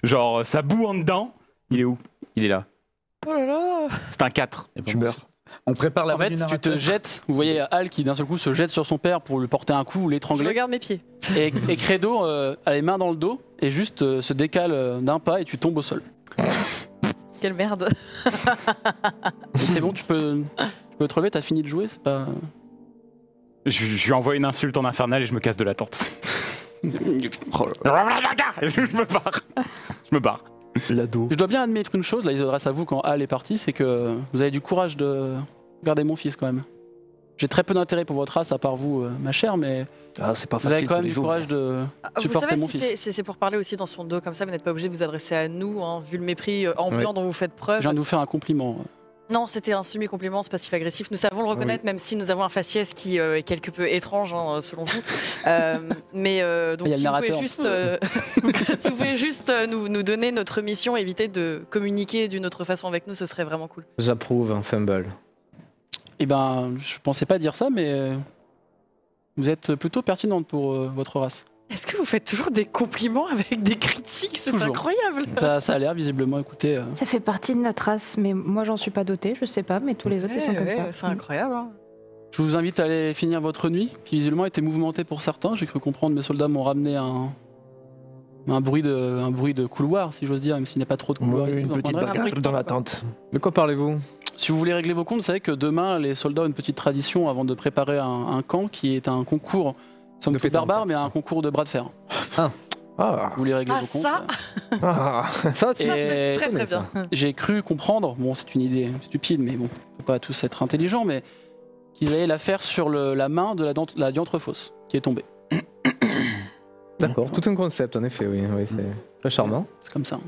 Genre, ça boue en dedans. Il est où? Il est là. Oh là là. C'est un 4. Tu meurs. On prépare la En fait, tu te jettes, vous voyez Hal qui d'un seul coup se jette sur son père pour lui porter un coup ou Je l'étrangler. regarde mes pieds. Et Credo a les mains dans le dos et juste se décale d'un pas et tu tombes au sol. Quelle merde. C'est bon, tu peux te relever, t'as fini de jouer, c'est pas... Je lui envoie une insulte en infernal et je me casse de la tente. Je me barre. L'ado. Je dois bien admettre une chose, là il s'adresse à vous quand Hal est parti, c'est que vous avez du courage de garder mon fils quand même. J'ai très peu d'intérêt pour votre race à part vous, ma chère, mais c'est pas vous avez facile quand tous même les du jours. courage de Vous supporter savez, mon fils. c'est pour parler aussi dans son dos, comme ça vous n'êtes pas obligé de vous adresser à nous, hein, vu le mépris ambiant dont vous faites preuve. Je viens de vous faire un compliment. Non, c'était un semi-compliment, c'est passif-agressif. Nous savons le reconnaître, même si nous avons un faciès qui est quelque peu étrange, hein, selon vous. Donc, Il y a le si vous narrateur. pouvez juste, si vous pouvez juste nous donner notre mission, éviter de communiquer d'une autre façon avec nous, ce serait vraiment cool. J'approuve un fumble. Eh ben, je pensais pas dire ça, mais vous êtes plutôt pertinente pour votre race. Est-ce que vous faites toujours des compliments avec des critiques? C'est Toujours. incroyable. Ça a l'air visiblement, écoutez. Ça fait partie de notre race, mais moi j'en suis pas dotée, je sais pas, mais tous les autres ils sont comme ça. C'est incroyable. Hein. Je vous invite à aller finir votre nuit, qui visiblement était mouvementée pour certains. J'ai cru comprendre, mes soldats m'ont ramené un bruit de couloir, si j'ose dire, même s'il n'y a pas trop de couloirs. ici, Une vous petite entendrez. bagarre dans la tente. De quoi parlez-vous? Si vous voulez régler vos comptes, vous savez que demain, les soldats ont une petite tradition avant de préparer un camp qui est un concours, somme toute barbare, mais un concours de bras de fer. Vous voulez régler vos comptes. Ça, c'est très très bien. J'ai cru comprendre, bon c'est une idée stupide, mais bon, on peut pas tous être intelligents, mais qu'ils allaient la faire sur la main de la diantre-fausse, qui est tombée. D'accord, tout un concept en effet, oui c'est très charmant. C'est comme ça.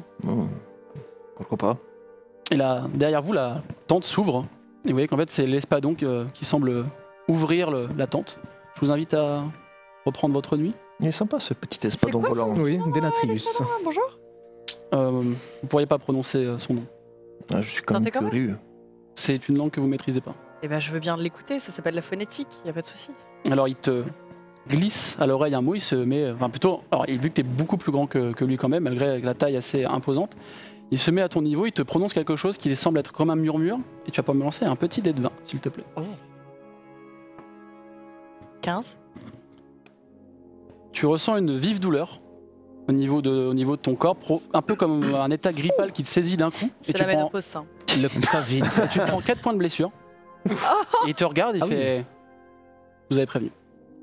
Pourquoi pas? Et là, derrière vous, la tente s'ouvre, et vous voyez qu'en fait c'est l'espadon qui semble ouvrir la tente. Je vous invite à reprendre votre nuit. Il est sympa ce petit espadon volant. Oui, Denatrius. Bonjour. Vous pourriez pas prononcer son nom. Je suis quand même curieux. C'est une langue que vous maîtrisez pas. Eh ben je veux bien l'écouter, ça s'appelle la phonétique, y a pas de souci. Alors il te glisse à l'oreille un mot, il se met, enfin plutôt, alors vu que t'es beaucoup plus grand que lui quand même, malgré la taille assez imposante, il se met à ton niveau, il te prononce quelque chose qui semble être comme un murmure, et tu vas pas me lancer un petit dé de 20, s'il te plaît. 15. Tu ressens une vive douleur au niveau de ton corps, un peu comme un état grippal qui te saisit d'un coup. C'est la ménopause, ça. Le Covid. Tu prends 4 points de blessure. Et il te regarde, il fait... Vous avez prévenu.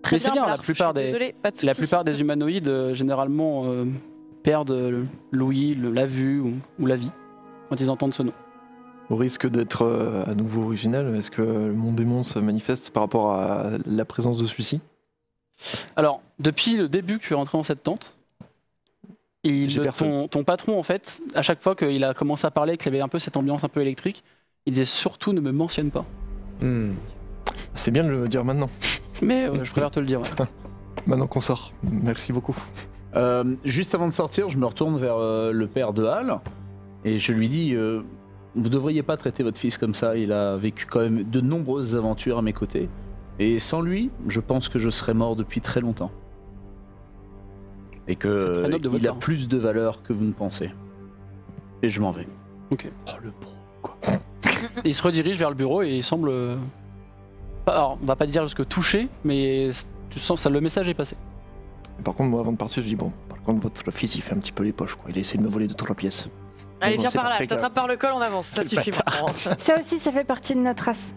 Très mais c'est bien, Blarf, la plupart des humanoïdes, généralement, perdent l'ouïe, la vue ou la vie quand ils entendent ce nom. Au risque d'être à nouveau original, est-ce que mon démon se manifeste par rapport à la présence de celui-ci? Alors, depuis le début que tu es rentré dans cette tente, ton patron, en fait, à chaque fois qu'il a commencé à parler, qu'il y avait un peu cette ambiance un peu électrique, il disait surtout ne me mentionne pas. C'est bien de le dire maintenant. Mais je préfère te le dire. Ouais. Maintenant qu'on sort. Merci beaucoup. Juste avant de sortir, je me retourne vers le père de Hal et je lui dis vous devriez pas traiter votre fils comme ça, il a vécu quand même de nombreuses aventures à mes côtés. Et sans lui, je pense que je serais mort depuis très longtemps. Et que il a plus de valeur que vous ne pensez. Et je m'en vais. Ok. Oh le pro, quoi. Il se redirige vers le bureau et il semble... Alors, on va pas dire jusque touché, mais tu sens ça, le message est passé. Par contre, moi, avant de partir, je dis bon, par contre, votre fils, il fait un petit peu les poches, quoi. Il a essayé de me voler 2-3 pièces. Allez, viens par là, je t'attrape par le col, on avance, ça suffit maintenant. Ça aussi, ça fait partie de notre race.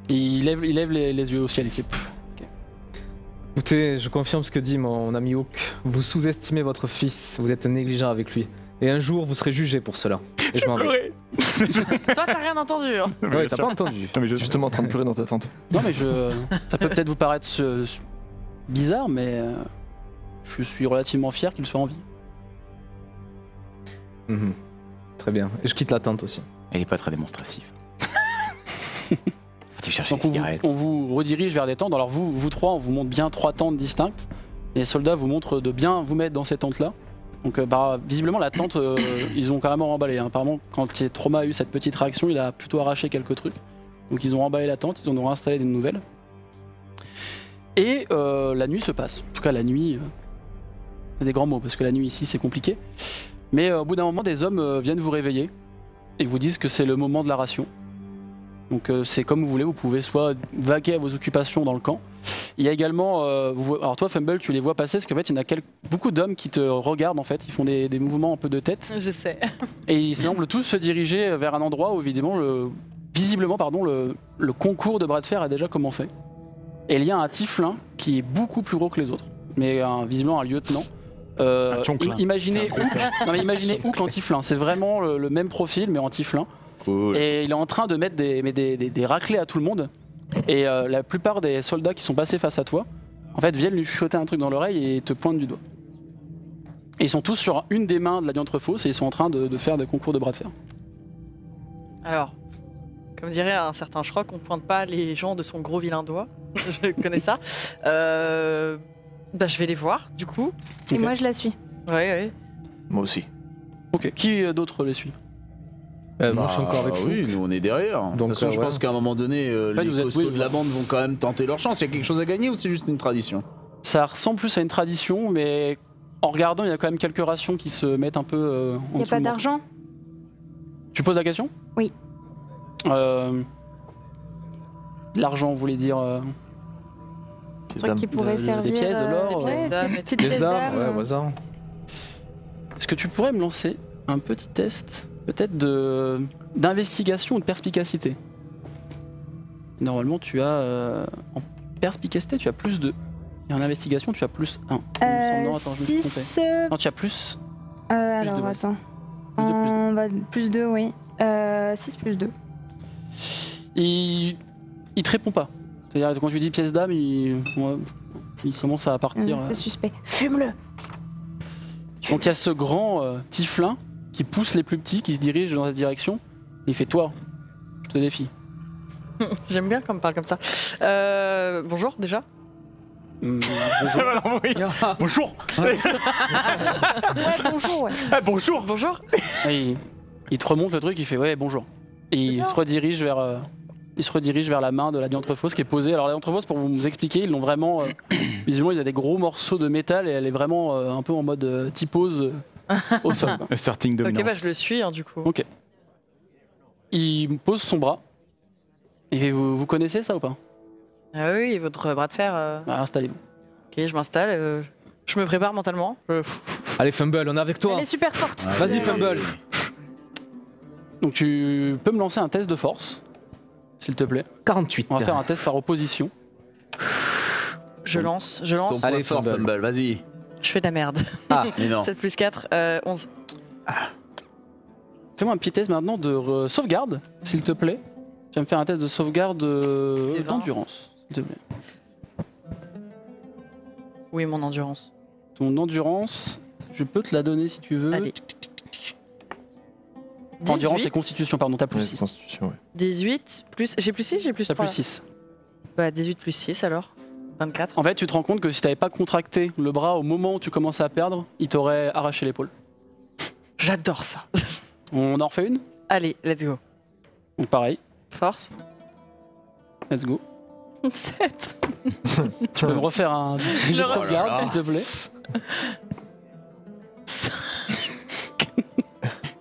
Il lève les yeux au ciel, il fait... Okay. Écoutez, je confirme ce que dit mon ami Hook. Vous sous-estimez votre fils, vous êtes négligent avec lui. Et un jour, vous serez jugé pour cela. Et je m'en vais. Toi, t'as rien entendu. Hein. Ouais, t'as pas entendu. Je suis justement en train de pleurer dans ta tente. Non, mais ça peut peut-être vous paraître bizarre, mais je suis relativement fier qu'il soit en vie. Très bien. Et je quitte la tente aussi. Il est pas très démonstratif. Tu cherches Donc on vous redirige vers des tentes. Alors vous trois, on vous montre bien 3 tentes distinctes. Les soldats vous montrent de bien vous mettre dans ces tentes-là. Donc visiblement la tente, ils ont carrément remballé. Hein. Apparemment, quand Trauma a eu cette petite réaction, il a plutôt arraché quelques trucs. Donc ils ont remballé la tente, ils en ont installé des nouvelles. Et la nuit se passe. En tout cas la nuit, c'est des grands mots parce que la nuit ici c'est compliqué. Mais au bout d'un moment, des hommes viennent vous réveiller et vous disent que c'est le moment de la ration. Donc c'est comme vous voulez, vous pouvez soit vaquer à vos occupations dans le camp. Il y a également, alors toi Fumble, tu les vois passer parce qu'en fait il y en a beaucoup d'hommes qui te regardent en fait, ils font des mouvements un peu de tête. Je sais. Et ils semblent tous se diriger vers un endroit où visiblement le concours de bras de fer a déjà commencé. Et il y a un tieflin qui est beaucoup plus gros que les autres, mais visiblement un lieutenant. Imaginez Hook en tieflin, c'est vraiment le même profil mais en tieflin. Cool. Et il est en train de mettre des raclés à tout le monde. Et la plupart des soldats qui sont passés face à toi, en fait, viennent lui chuchoter un truc dans l'oreille et te pointent du doigt. Et ils sont tous sur une des mains de la Diantrefausse et ils sont en train de faire des concours de bras de fer. Alors, comme dirait un certain Schrock, on pointe pas les gens de son gros vilain doigt. Je connais ça. Je vais les voir, du coup. Et moi, je la suis. Ouais. Moi aussi. Ok, qui d'autre les suit? Moi je suis encore avec vous. Oui, nous on est derrière. Donc, de toute façon, je pense qu'à un moment donné, les costauds de la bande vont quand même tenter leur chance. Il y a quelque chose à gagner ou c'est juste une tradition? Ça ressemble plus à une tradition, mais en regardant, il y a quand même quelques rations qui se mettent un peu en dessous. Il n'y a pas d'argent? Tu poses la question? Oui. L'argent, vous voulez dire Un truc qui pourrait servir. Des pièces, de l'or, des pièces d'âme. Ouais, voisin. Est-ce que tu pourrais me lancer un petit test peut-être d'investigation ou de perspicacité? Normalement, tu as en perspicacité, tu as plus 2. Et en investigation, tu as plus 1. Attends, 6. Non, tu as plus. Alors, attends. On va plus 2, oui. 6 plus 2. Il te répond pas. C'est-à-dire, quand tu dis pièce d'âme, il commence à partir. C'est suspect. Fume-le! Donc, il y a ce grand tieflin qui pousse les plus petits, qui se dirigent dans cette direction. Il fait toi, je te défie. J'aime bien quand on me parle comme ça. Bonjour déjà. Bonjour. Bonjour. Ouais, bonjour. Ouais. Bonjour. Bonjour. Il te remonte le truc, il fait ouais bonjour. Et il se redirige vers la main de la Diantrefausse qui est posée. Alors la Diantrefausse, pour vous expliquer, ils l'ont vraiment visiblement il y a des gros morceaux de métal et elle est vraiment un peu en mode typose au sol. Starting dominance. Ok, je le suis du coup. Ok. Il pose son bras. Et vous connaissez ça ou pas? Ah oui, votre bras de fer. Installez-vous. Ok, je m'installe. Je me prépare mentalement. Allez Fumble, on est avec toi. Elle est super forte. Vas-y Fumble. Donc tu peux me lancer un test de force, s'il te plaît. 48. On va faire un test par opposition. Je lance. Allez Fumble, vas-y. Je fais de la merde. Ah, mais non. 7 plus 4, 11. Fais-moi un petit test maintenant de sauvegarde, s'il te plaît. Tu vas me faire un test de sauvegarde d'endurance, s'il te plaît. Oui, mon endurance. Ton endurance, je peux te la donner si tu veux. Allez. Endurance et constitution, pardon, t'as plus 6. Constitution, ouais. 18, plus... J'ai plus 6, j'ai plus 3. T'as plus 6. Bah 18 plus 6 alors. 24. En fait, tu te rends compte que si t'avais pas contracté le bras au moment où tu commençais à perdre, il t'aurait arraché l'épaule. J'adore ça. On en refait une? Allez, let's go. Donc pareil. Force. Let's go. 7. Tu peux me refaire un jet de sauvegarde, s'il te plaît?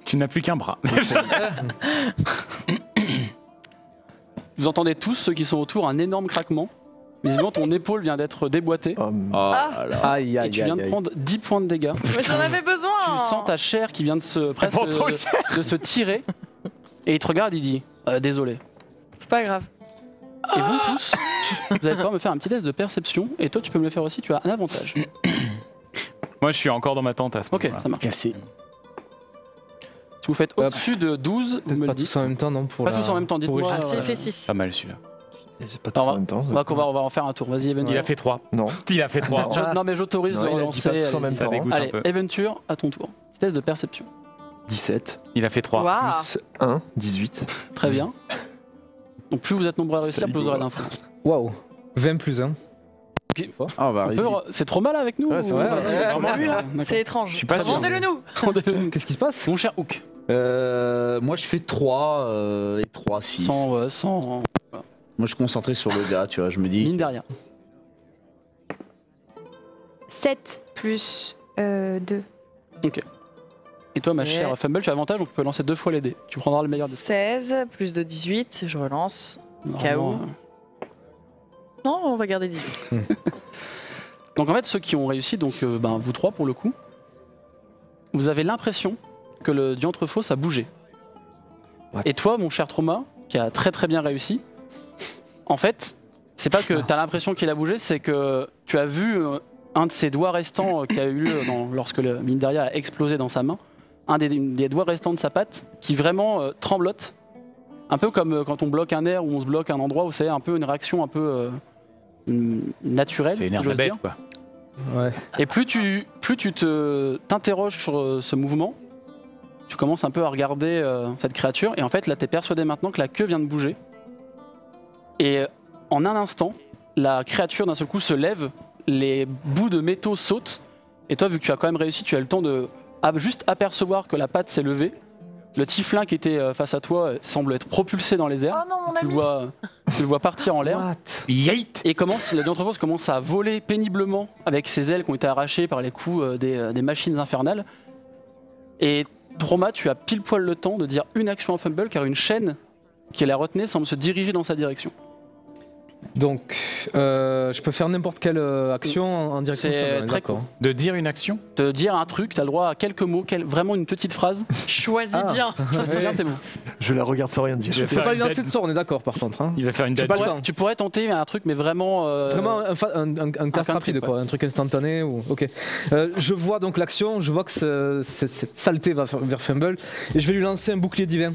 Tu n'as plus qu'un bras. Vous entendez tous, ceux qui sont autour, un énorme craquement. Visiblement, ton épaule vient d'être déboîtée. Aïe, et tu viens de prendre 10 points de dégâts. Mais j'en avais besoin. Tu sens ta chair qui vient de se tirer. Et il te regarde, il dit désolé. C'est pas grave. Et vous tous, vous allez pouvoir me faire un petit test de perception. Et toi, tu peux me le faire aussi, tu as un avantage. Moi, je suis encore dans ma tente à ce moment-là. Ok, ça marche. Cassé. Si vous faites au-dessus de 12, vous me le pas dites. tous en même temps, non pour Pas tous en même temps, dites-moi. Ah, si, il fait 6. Pas mal celui-là. C'est pas tous en même temps. On va en faire un tour. Vas-y, Eventure. Il a fait 3. Non. Il a fait 3. Non, mais j'autorise de relancer. Tous en même temps. Allez, Eventure, à ton tour. Petit test de perception. 17. Il a fait 3. Waouh. Plus 1, 18. Très bien. Donc plus vous êtes nombreux à réussir, plus vous aurez d'influence. Waouh, 20 plus 1. Ah bah, c'est trop mal avec nous. C'est étrange. Rendez-le nous. Qu'est-ce qui se passe? Mon cher Hook. Moi je fais 3 et 3, 6. 100. Moi je suis concentré sur le gars, tu vois, je me dis. Mine derrière. 7 plus 2. Ok. Et toi, ma chère Fumble, tu as avantage, donc tu peux lancer 2 fois les dés. Tu prendras le meilleur des 16 plus de 18, je relance. KO. Non, on va garder 18. Donc en fait, ceux qui ont réussi, donc vous 3 pour le coup, vous avez l'impression que le Diantre-Fausse a bougé. Et toi, mon cher Trauma, qui a très très bien réussi, en fait, c'est pas que tu as l'impression qu'il a bougé, c'est que tu as vu un de ses doigts restants qui a eu lieu lorsque le Mindaria a explosé dans sa main, un des doigts restants de sa patte qui vraiment tremblote, un peu comme quand on bloque un air ou on se bloque un endroit où c'est un peu une réaction un peu naturelle. C'est une herbe bête, quoi. Ouais. Et plus tu t'interroges sur ce mouvement, tu commences un peu à regarder cette créature et en fait là t'es persuadé maintenant que la queue vient de bouger. Et en un instant, la créature d'un seul coup se lève, les bouts de métaux sautent et toi vu que tu as quand même réussi, tu as le temps de juste apercevoir que la patte s'est levée. Le tieflin qui était face à toi semble être propulsé dans les airs. Oh non, mon ami. Tu le vois partir en l'air. Et le Diantre-Fausse commence à voler péniblement avec ses ailes qui ont été arrachées par les coups des machines infernales. Et Trauma, tu as pile poil le temps de dire une action à Fumble car une chaîne qui la retenait semble se diriger dans sa direction. Donc, je peux faire n'importe quelle action en direction de C'est très court. De dire une action? De dire un truc, tu as le droit à quelques mots, vraiment une petite phrase. Choisis bien. Choisis bien tes mots. Je la regarde sans rien dire. Je ne peux pas lui lancer de sort, on est d'accord par contre. Hein. Il va faire une date. Tu pourrais tenter un truc, mais vraiment. Vraiment un cast rapide, quoi, un truc instantané. Ok. Je vois donc l'action, je vois que cette saleté va vers Fumble et je vais lui lancer un bouclier divin.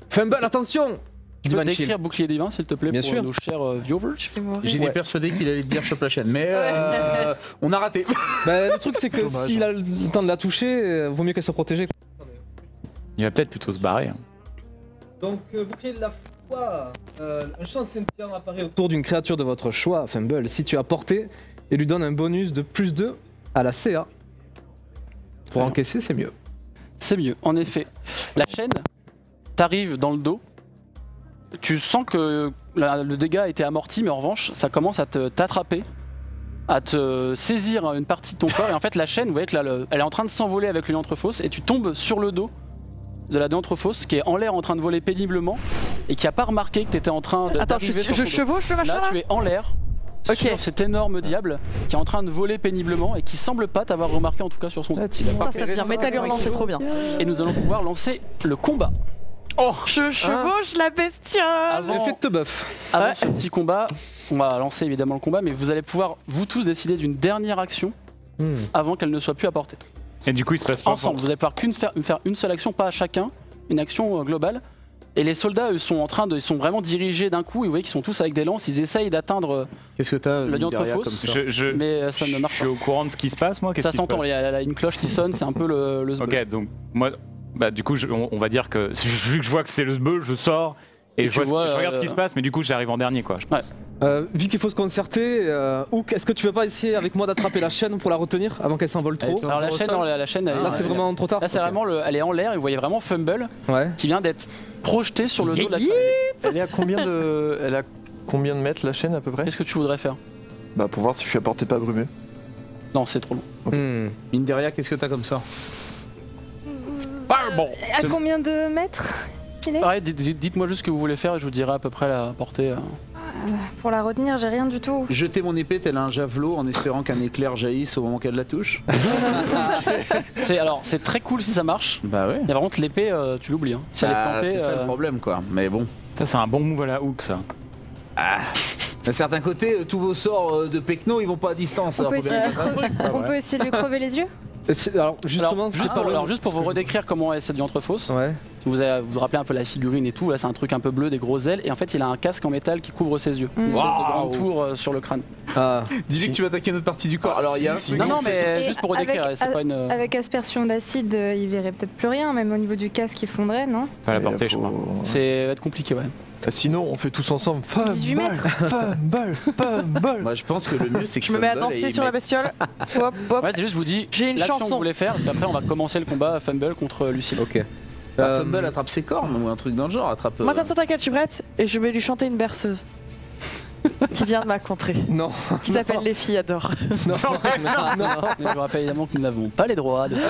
Fumble, attention! Tu peux décrire bouclier divin s'il te plaît pour nos chers viewers. J'étais persuadé qu'il allait te dire chope la chaîne, mais on a raté. Le truc c'est que s'il a le temps de la toucher, vaut mieux qu'elle soit protégée. Il va peut-être plutôt se barrer. Hein. Donc bouclier de la foi, un champ scintillant apparaît autour d'une créature de votre choix, Fumble, si tu as porté, et lui donne un bonus de plus 2 à la CA. Pour encaisser, c'est mieux. C'est mieux, en effet. La chaîne t'arrive dans le dos. Tu sens que le dégât a été amorti, mais en revanche, ça commence à t'attraper, à te saisir une partie de ton corps. Et en fait, la chaîne, vous voyez que là, elle est en train de s'envoler avec le Diantre-Fausse, et tu tombes sur le dos de la Diantre-Fausse qui est en l'air en train de voler péniblement et qui a pas remarqué que tu étais en train de. Attends, je chevauche le machin là. Là, tu es en l'air. Sur cet énorme diable qui est en train de voler péniblement et qui semble pas t'avoir remarqué en tout cas sur son dos. Putain, ça devient métal hurlant, c'est trop bien. Et nous allons pouvoir lancer le combat. Oh, je chevauche la bestiole. Avant ce petit combat, on va lancer évidemment le combat, mais vous allez pouvoir vous tous décider d'une dernière action avant qu'elle ne soit plus à portée. Et du coup, il se passe pas ensemble. Vous allez pouvoir faire une seule action, pas à chacun, une action globale. Et les soldats, eux, ils sont vraiment dirigés d'un coup. Et vous voyez qu'ils sont tous avec des lances. Ils essayent d'atteindre le Diantre-Fausse. Mais ça ne marche pas. Je suis au courant de ce qui se passe, moi. Ça s'entend. Il y a une cloche qui sonne. C'est un peu le sbeul. Ok, donc moi, du coup, on va dire que vu que je vois que c'est le sbeul, je sors. Et je regarde ce qui se passe, mais du coup j'arrive en dernier quoi, je pense. Vu qu'il faut se concerter, Hook, est-ce que tu veux pas essayer avec moi d'attraper la chaîne pour la retenir avant qu'elle s'envole trop? Alors la chaîne, là c'est vraiment trop tard. Là c'est vraiment, elle est en l'air et vous voyez vraiment Fumble qui vient d'être projeté sur le dos de la chaîne. Elle est à combien de mètres la chaîne à peu près? Qu'est-ce que tu voudrais faire? Bah pour voir si je suis à portée pas brumée. Non, c'est trop long. Okay. Mindaria, qu'est-ce que t'as comme ça? À combien de mètres? Dites-moi juste ce que vous voulez faire et je vous dirai à peu près la portée. Pour la retenir, j'ai rien du tout. Jeter mon épée tel un javelot en espérant qu'un éclair jaillisse au moment qu'elle la touche. C'est très cool si ça marche. Bah ouais. Et par contre l'épée, tu l'oublies. Hein. Si elle est plantée, c'est ça le problème quoi. Mais bon. Ça c'est un bon move à la Hook ça. D'un certain côté, tous vos sorts de Pecno ils vont pas à distance. On peut essayer de lui crever les yeux. Alors justement, juste pour vous redécrire comment est cette Diantre-Fausse. Vous vous rappelez un peu la figurine et tout, là c'est un truc un peu bleu, des grosses ailes, et en fait il a un casque en métal qui couvre ses yeux. Une espèce de grande tour sur le crâne. Dis que tu vas attaquer une autre partie du corps. Alors il y a non mais juste pour décrire, c'est pas une. Avec aspersion d'acide, il verrait peut-être plus rien, même au niveau du casque il fondrait, non? Pas à la portée, je crois. C'est va être compliqué, ouais. Sinon, on fait tous ensemble. 18 mètres. Moi, je pense que le mieux, c'est que je me mets à danser sur la bestiole. Hop, hop. Ouais, c'est juste, je vous dis, j'ai une l'action que chanson. vous voulez faire, parce qu'après, on va commencer le combat Fumble contre Lucille. Ok. Fumble attrape ses cornes ou un truc dans le genre. Attrape. Moi, Vincent, t'inquiète, je suis prête. Et je vais lui chanter une berceuse. Qui vient de ma contrée. Non. Qui s'appelle Les filles adorent. Non. Je vous rappelle évidemment que nous n'avons pas les droits de ça.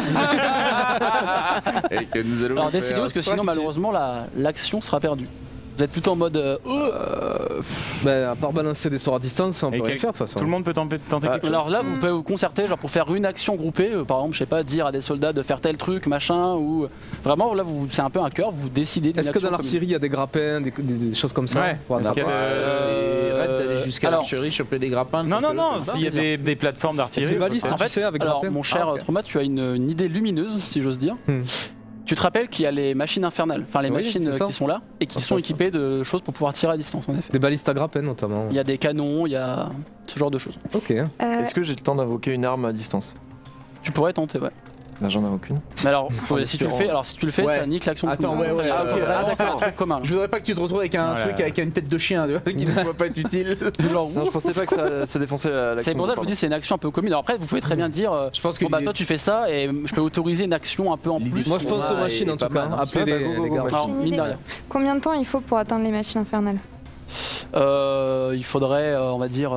Et que nous allons. Alors décidez parce que sinon, malheureusement, l'action sera perdue. Vous êtes plutôt en mode. À part balancer des sorts à distance, on peut rien faire de toute façon. Tout le monde peut tenter quelque chose. Alors là, vous pouvez vous concerter, genre pour faire une action groupée, par exemple, je sais pas, dire à des soldats de faire tel truc, machin, ou vraiment là, c'est un peu un cœur, vous décidez. Est-ce que dans l'artillerie, il y a des grappins, des choses comme ça? Ouais. C'est raide d'aller jusqu'à l'archerie, choper des grappins. Non, s'il y a des plateformes d'artillerie. C'est baliste, en fait, avec alors mon cher Trauma, tu as une idée lumineuse, si j'ose dire. Tu te rappelles qu'il y a les machines infernales, enfin les machines qui sont là et qui sont équipées de choses pour pouvoir tirer à distance en effet. Des balistes à grappin notamment. Il y a des canons, il y a ce genre de choses. Ok. Est-ce que j'ai le temps d'invoquer une arme à distance? Tu pourrais tenter, ouais. Là, j'en ai aucune. Mais alors, si tu le fais, ça nique l'action de tout le monde. Attends, Vraiment, c'est un truc commun. Je voudrais pas que tu te retrouves avec un truc avec une tête de chien, tu vois, qui ne va pas être utile. Genre, Non, je pensais pas que ça défonçait l'action. c'est pour ça que je vous dis, c'est une action un peu commune. Alors après, vous pouvez très bien dire, Je pense que bon bah toi tu fais ça et je peux autoriser une action un peu en plus. Moi je pense aux machines en tout cas. Appelez les gars. Alors, mine de rien. Combien de temps il faut pour atteindre les machines infernales? Il faudrait, on va dire,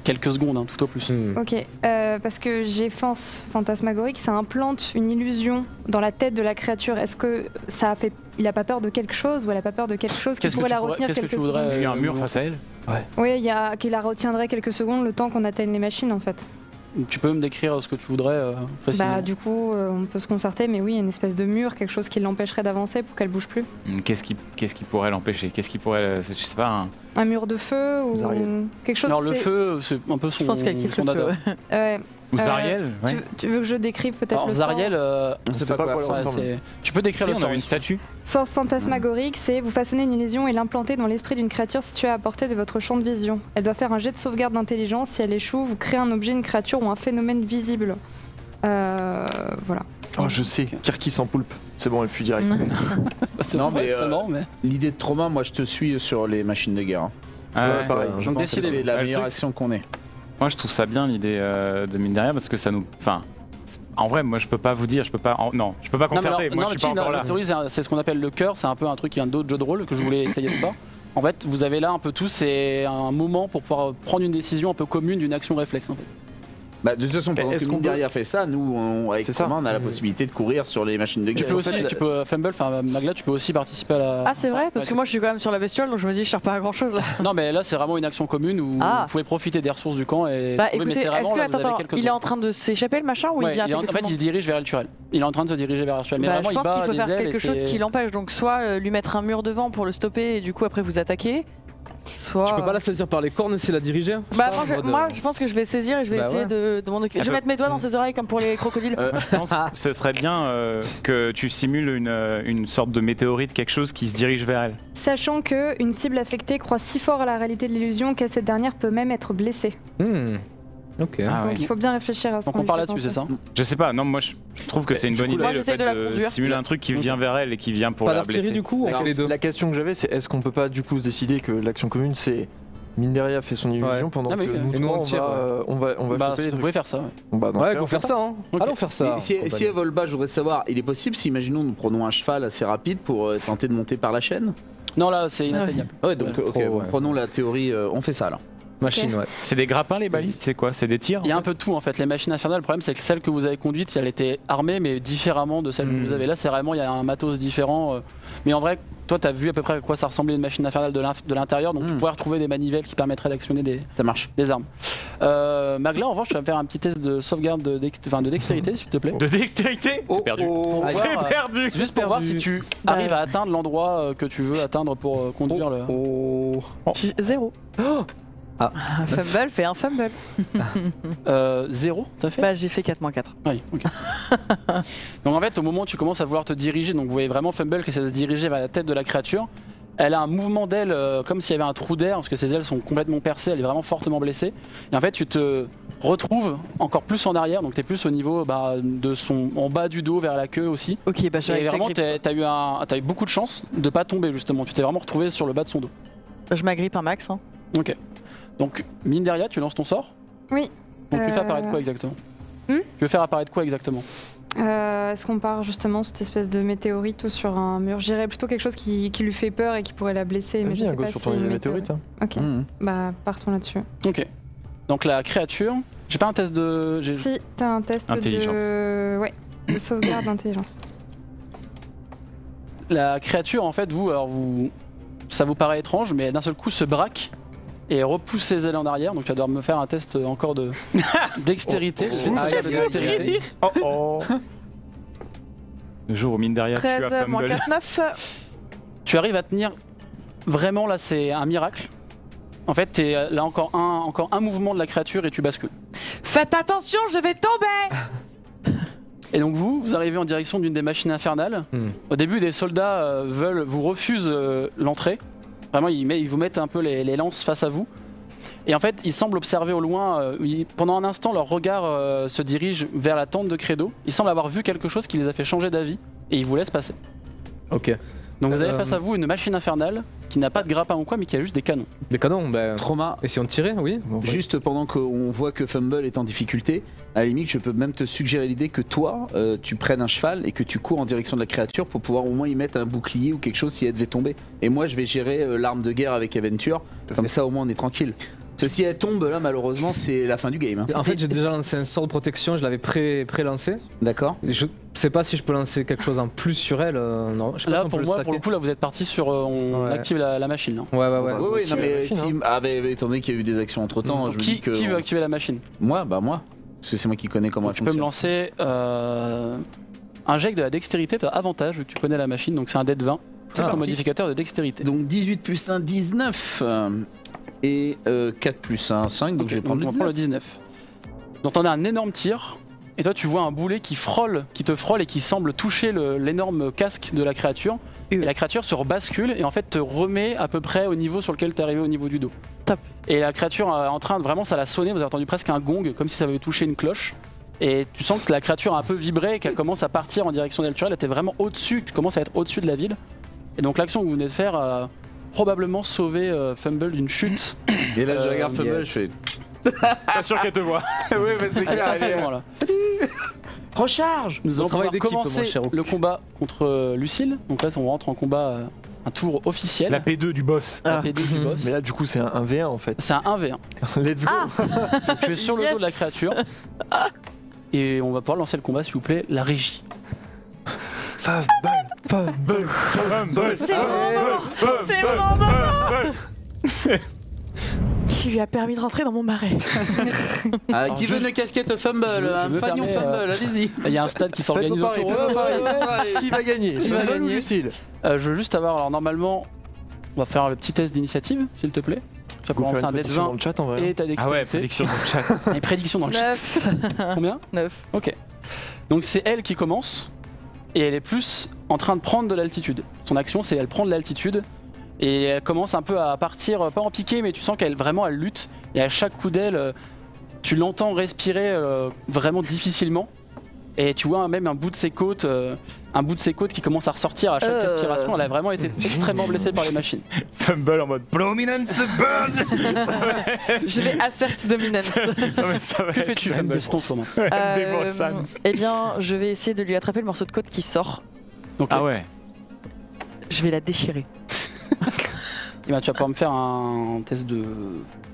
quelques secondes, hein, tout au plus. Ok, parce que j'ai force fantasmagorique, ça implante une illusion dans la tête de la créature. Est-ce que ça a fait... Il a pas peur de quelque chose ou elle a pas peur de quelque chose qui pourrait la retenir quelques secondes? Il y a un mur face à elle. Oui, qui la retiendrait quelques secondes le temps qu'on atteigne les machines en fait. Tu peux me décrire ce que tu voudrais précisément? Bah du coup, on peut se concerter, mais oui, une espèce de mur, quelque chose qui l'empêcherait d'avancer pour qu'elle bouge plus. Qu'est-ce qui pourrait l'empêcher? Qu'est-ce qui pourrait, je sais pas, un mur de feu ou quelque chose? Alors le feu, c'est un peu son. Je pense qu'elle kiffe le feu. Ouais. Ou Zariel, ouais. Tu veux que je décrive peut-être le Zariel, on sait pas quoi ça ressemble. Tu peux décrire le sort. Une statue. Force fantasmagorique, c'est vous façonnez une illusion et l'implanter dans l'esprit d'une créature située à portée de votre champ de vision. Elle doit faire un jet de sauvegarde d'intelligence. Si elle échoue, vous créez un objet, une créature ou un phénomène visible. Voilà. Oh, je sais, Kirkis en poulpe. C'est bon, elle fuit direct. Non, mais l'idée de Trauma, moi je te suis sur les machines de guerre. C'est pareil. Donc décidez, c'est la meilleure action qu'on ait. Moi, je trouve ça bien l'idée de mine derrière parce que ça nous. Enfin, en vrai, moi, je peux pas vous dire, je peux pas. Non, je peux pas concerter. Moi, je suis pas encore là. C'est ce qu'on appelle le cœur. C'est un peu un truc qui vient d'autres jeux de rôle que je voulais essayer de faire. En fait, vous avez là un peu tout. C'est un moment pour pouvoir prendre une décision un peu commune d'une action réflexe. En fait. Bah, de toute façon, pendant que mine derrière fait ça, nous, avec Trauma, on a la possibilité de courir sur les machines de guerre. Tu peux Fumble, enfin Magla, tu peux aussi participer à la. Ah, c'est vrai, parce que moi je suis quand même sur la bestiole, donc je me dis, je sers pas à grand chose là. Non, mais là, c'est vraiment une action commune où vous pouvez profiter des ressources du camp et. Bah écoutez, est-ce que, attends, il est en train de s'échapper le machin ou il vient en fait, il se dirige vers el Turel. Il est en train de se diriger vers el Turel. Mais je pense qu'il faut faire quelque chose qui l'empêche, donc soit lui mettre un mur devant pour le stopper et du coup après vous attaquer. Soit... Tu peux pas la saisir par les cornes et essayer de la diriger? Bah moi je pense que je vais saisir et je vais essayer de m'en occuper. Je vais mettre mes doigts dans ses oreilles comme pour les crocodiles. Je pense que ce serait bien que tu simules une sorte de météorite, quelque chose qui se dirige vers elle. Sachant qu'une cible affectée croit si fort à la réalité de l'illusion que cette dernière peut même être blessée. Ok. Donc il faut bien réfléchir à ce qu'on Donc on parle là-dessus, c'est ça? Je sais pas, non, moi je trouve que c'est une bonne idée le fait de simuler un truc qui vient vers elle et qui vient pour la blesser. Du coup, la question que j'avais, c'est est-ce qu'on peut pas du coup se décider que l'action commune c'est Minderia fait son illusion pendant que nous on va choper les trucs. Vous pouvez faire ça. Bah, on va faire ça. Allons faire ça. Si elle vole bas, je voudrais savoir, il est possible si imaginons nous prenons un cheval assez rapide pour tenter de monter par la chaîne? Non, là c'est inatteignable. Ouais, donc prenons la théorie, on fait ça alors. Machine, ouais. C'est des grappins les balistes, c'est quoi? C'est des tirs? Il y a un peu de tout en fait. Les machines infernales, le problème c'est que celle que vous avez conduite, elle était armée mais différemment de celle que vous avez là. C'est vraiment, il y a un matos différent. Mais en vrai, toi t'as vu à peu près à quoi ça ressemblait une machine infernale de l'intérieur, donc tu pourrais retrouver des manivelles qui permettraient d'actionner des armes. Magla, en revanche, tu vas faire un petit test de sauvegarde de dextérité, s'il te plaît. De dextérité? C'est perdu. C'est perdu. Juste pour voir si tu arrives à atteindre l'endroit que tu veux atteindre pour conduire le. 0. Un fumble fait un fumble. 0, t'as fait? Bah j'ai fait 4-4. Oui, ok. Donc en fait, au moment où tu commences à vouloir te diriger, donc vous voyez vraiment Fumble qui essaie de se diriger vers la tête de la créature. Elle a un mouvement d'aile comme s'il y avait un trou d'air, parce que ses ailes sont complètement percées, elle est vraiment fortement blessée. Et en fait, tu te retrouves encore plus en arrière, donc tu es plus au niveau de en bas du dos vers la queue aussi. Ok, bah et vraiment, t'as eu beaucoup de chance de pas tomber justement, tu t'es vraiment retrouvé sur le bas de son dos. Je m'agrippe un max. Hein. Ok. Donc, mine derrière, tu lances ton sort? Oui. Donc tu fais apparaître quoi exactement? Tu veux faire apparaître quoi exactement? Est-ce qu'on part justement cette espèce de météorite ou sur un mur? J'irais plutôt quelque chose qui lui fait peur et qui pourrait la blesser. Vas-y, un go sur ton météorite. Ok, bah partons là-dessus. Ok. Donc la créature, j'ai pas un test de... Si, t'as un test de sauvegarde d'intelligence. La créature, en fait, ça vous paraît étrange, mais d'un seul coup se braque et repousse ses ailes en arrière. Donc tu vas devoir me faire un test encore de dextérité. Dextérité. Le jour où mine derrière 13, tu as Fumble. 4, 9. Tu arrives à tenir. Vraiment là, c'est un miracle. En fait, t'es là encore un mouvement de la créature et tu bascules. Faites attention, je vais tomber. Et donc vous arrivez en direction d'une des machines infernales. Au début, des soldats vous refusent l'entrée. Vraiment, ils vous mettent un peu les lances face à vous. Et en fait, ils semblent observer au loin. Pendant un instant, leur regard se dirige vers la tente de Credo. Ils semblent avoir vu quelque chose qui les a fait changer d'avis. Et ils vous laissent passer. Ok. Donc vous avez face à vous une machine infernale qui n'a pas de grappin ou quoi, mais qui a juste des canons. Des canons, bah... Trauma. Et si on tirait, oui. Juste pendant qu'on voit que Fumble est en difficulté, à la limite, je peux même te suggérer l'idée que toi, tu prennes un cheval et que tu cours en direction de la créature pour pouvoir au moins y mettre un bouclier ou quelque chose si elle devait tomber. Et moi, je vais gérer l'arme de guerre avec Aventure. Comme ça, au moins, on est tranquille. Si elle tombe là, malheureusement, c'est la fin du game. Hein. En fait, j'ai déjà lancé un sort de protection, je l'avais pré-lancé. D'accord. Je sais pas si je peux lancer quelque chose en plus sur elle. Non, je sais là, pas si pour le coup, là, vous êtes parti sur. On active la machine. Hein. Ouais. Oui, non, mais étant donné qu'il y a eu des actions entre temps, je me dis que. Qui veut activer la machine? Moi. Parce que c'est moi qui connais comment elle fonctionne. Tu peux me lancer un jet de la dextérité, tu as avantage vu que tu connais la machine, donc c'est un dé de 20. C'est ton modificateur de dextérité. Donc 18 plus 1, 19. Et 4 plus 1, 5, donc je vais prendre le 19. Donc t'en as un énorme tir, et toi tu vois un boulet qui te frôle et qui semble toucher l'énorme casque de la créature. Et la créature se rebascule et en fait te remet à peu près au niveau sur lequel t'es arrivé au niveau du dos. Top. Et la créature est en train de vraiment, ça l'a sonné, vous avez entendu presque un gong, comme si ça avait touché une cloche. Et tu sens que la créature a un peu vibré et qu'elle commence à partir en direction d'Elturel. Elle était vraiment au-dessus, tu commences à être au-dessus de la ville. Et donc l'action que vous venez de faire probablement sauver Fumble d'une chute. Et là je regarde Fumble, je fais... Pas sûr qu'elle te voit. Oui, mais c'est clair. Là. Recharge. Nous allons pouvoir commencer le combat contre Lucille. Donc là on rentre en combat, un tour officiel. La P2 du boss. La P2 du boss. Mais là du coup c'est un 1v1 en fait. C'est un 1v1. Let's go. Donc, tu es sur le dos de la créature. Et on va pouvoir lancer le combat s'il vous plaît, la régie. Fumble. C'est mon moment. Qui lui a permis de rentrer dans mon marais. Qui veut une casquette Fumble, un fagnon Fumble, allez-y. Il y a un stade qui s'organise autour. Qui va gagner? Fumble ou Lucille? Je veux juste avoir, alors normalement, on va faire le petit test d'initiative, s'il te plaît. Tu vas commencer un dé de 20 dans le chat en vrai. et ta dextérité. Ah ouais, prédiction dans le chat. Et prédiction dans le chat. 9. Combien? 9. Ok. Donc c'est elle qui commence et elle est plus en train de prendre de l'altitude. Son action c'est elle prend de l'altitude et elle commence un peu à partir, pas en piqué, mais tu sens qu'elle lutte et à chaque coup d'aile tu l'entends respirer vraiment difficilement et tu vois même un bout de ses côtes qui commence à ressortir à chaque respiration. Elle a vraiment été extrêmement blessée par les machines. Fumble en mode Dominance burn. Je vais assert dominance. Que fais-tu Fumble? Eh bien, je vais essayer de lui attraper le morceau de côte qui sort. Okay. Ah ouais. Je vais la déchirer. Et ben, tu vas pouvoir me faire un test de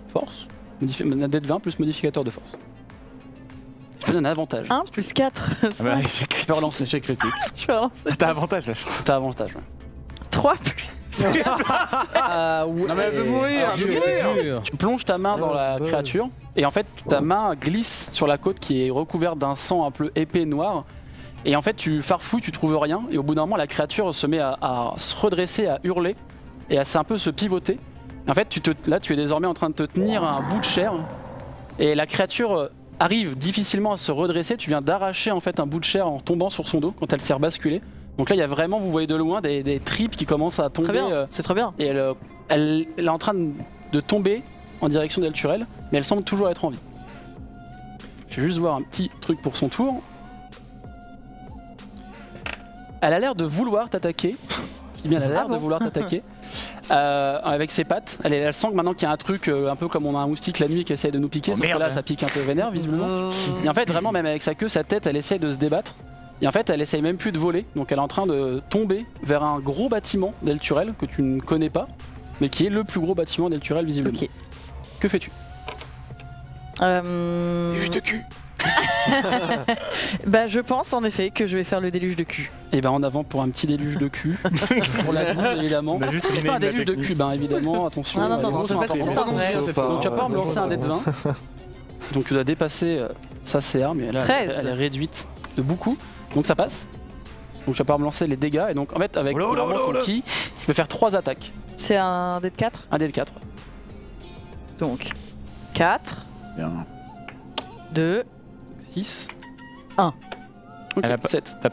force. Un dé de 20 plus modificateur de force. Je te donne un avantage. 1 plus 4. Ah bah, tu peux relancer, échec critique. Je peux relancer. T'as avantage là. T'as avantage, ouais. 3 plus. Ouais. Non mais elle veut mourir, c'est dur. Tu plonges ta main dans la créature et en fait ta main glisse sur la côte qui est recouverte d'un sang un peu épais noir. Et en fait tu farfouilles, tu trouves rien et au bout d'un moment la créature se met à se redresser, à hurler et à un peu se pivoter. En fait, là, tu es désormais en train de te tenir à un bout de chair et la créature arrive difficilement à se redresser. Tu viens d'arracher en fait un bout de chair en tombant sur son dos quand elle s'est rebasculée. Donc là, il y a vraiment, vous voyez de loin, des tripes qui commencent à tomber. C'est très bien. Et elle est en train de tomber en direction d'Elturel, mais elle semble toujours être en vie. Je vais juste voir un petit truc pour son tour. Elle a l'air de vouloir t'attaquer. Je dis bien, elle a l'air de vouloir t'attaquer. Avec ses pattes. Elle sent que maintenant qu'il y a un truc un peu comme on a un moustique la nuit qui essaie de nous piquer, sauf que là ça pique un peu vénère visiblement. Et en fait vraiment même avec sa queue, sa tête, elle essaie de se débattre. Et en fait elle essaye même plus de voler, donc elle est en train de tomber vers un gros bâtiment d'Elturel que tu ne connais pas, mais qui est le plus gros bâtiment d'Elturel visiblement. Okay. Que fais-tu? Déluge de cul. Bah je pense en effet que je vais faire le déluge de cul. Et ben en avant pour un petit déluge de cul. Pour la douce évidemment. Pas un déluge de cul, ben évidemment, attention. Non, c'est pas vrai. Donc tu vas pas me lancer un dé de 20. Donc tu dois dépasser sa CA, mais là elle est réduite de beaucoup. Donc ça passe. Donc tu vas pas me lancer les dégâts. Et donc en fait avec ton ki, je vais faire 3 attaques. C'est un dé de 4 ? Un dé de 4. Donc 4. Bien. 2. 6. 1. Okay,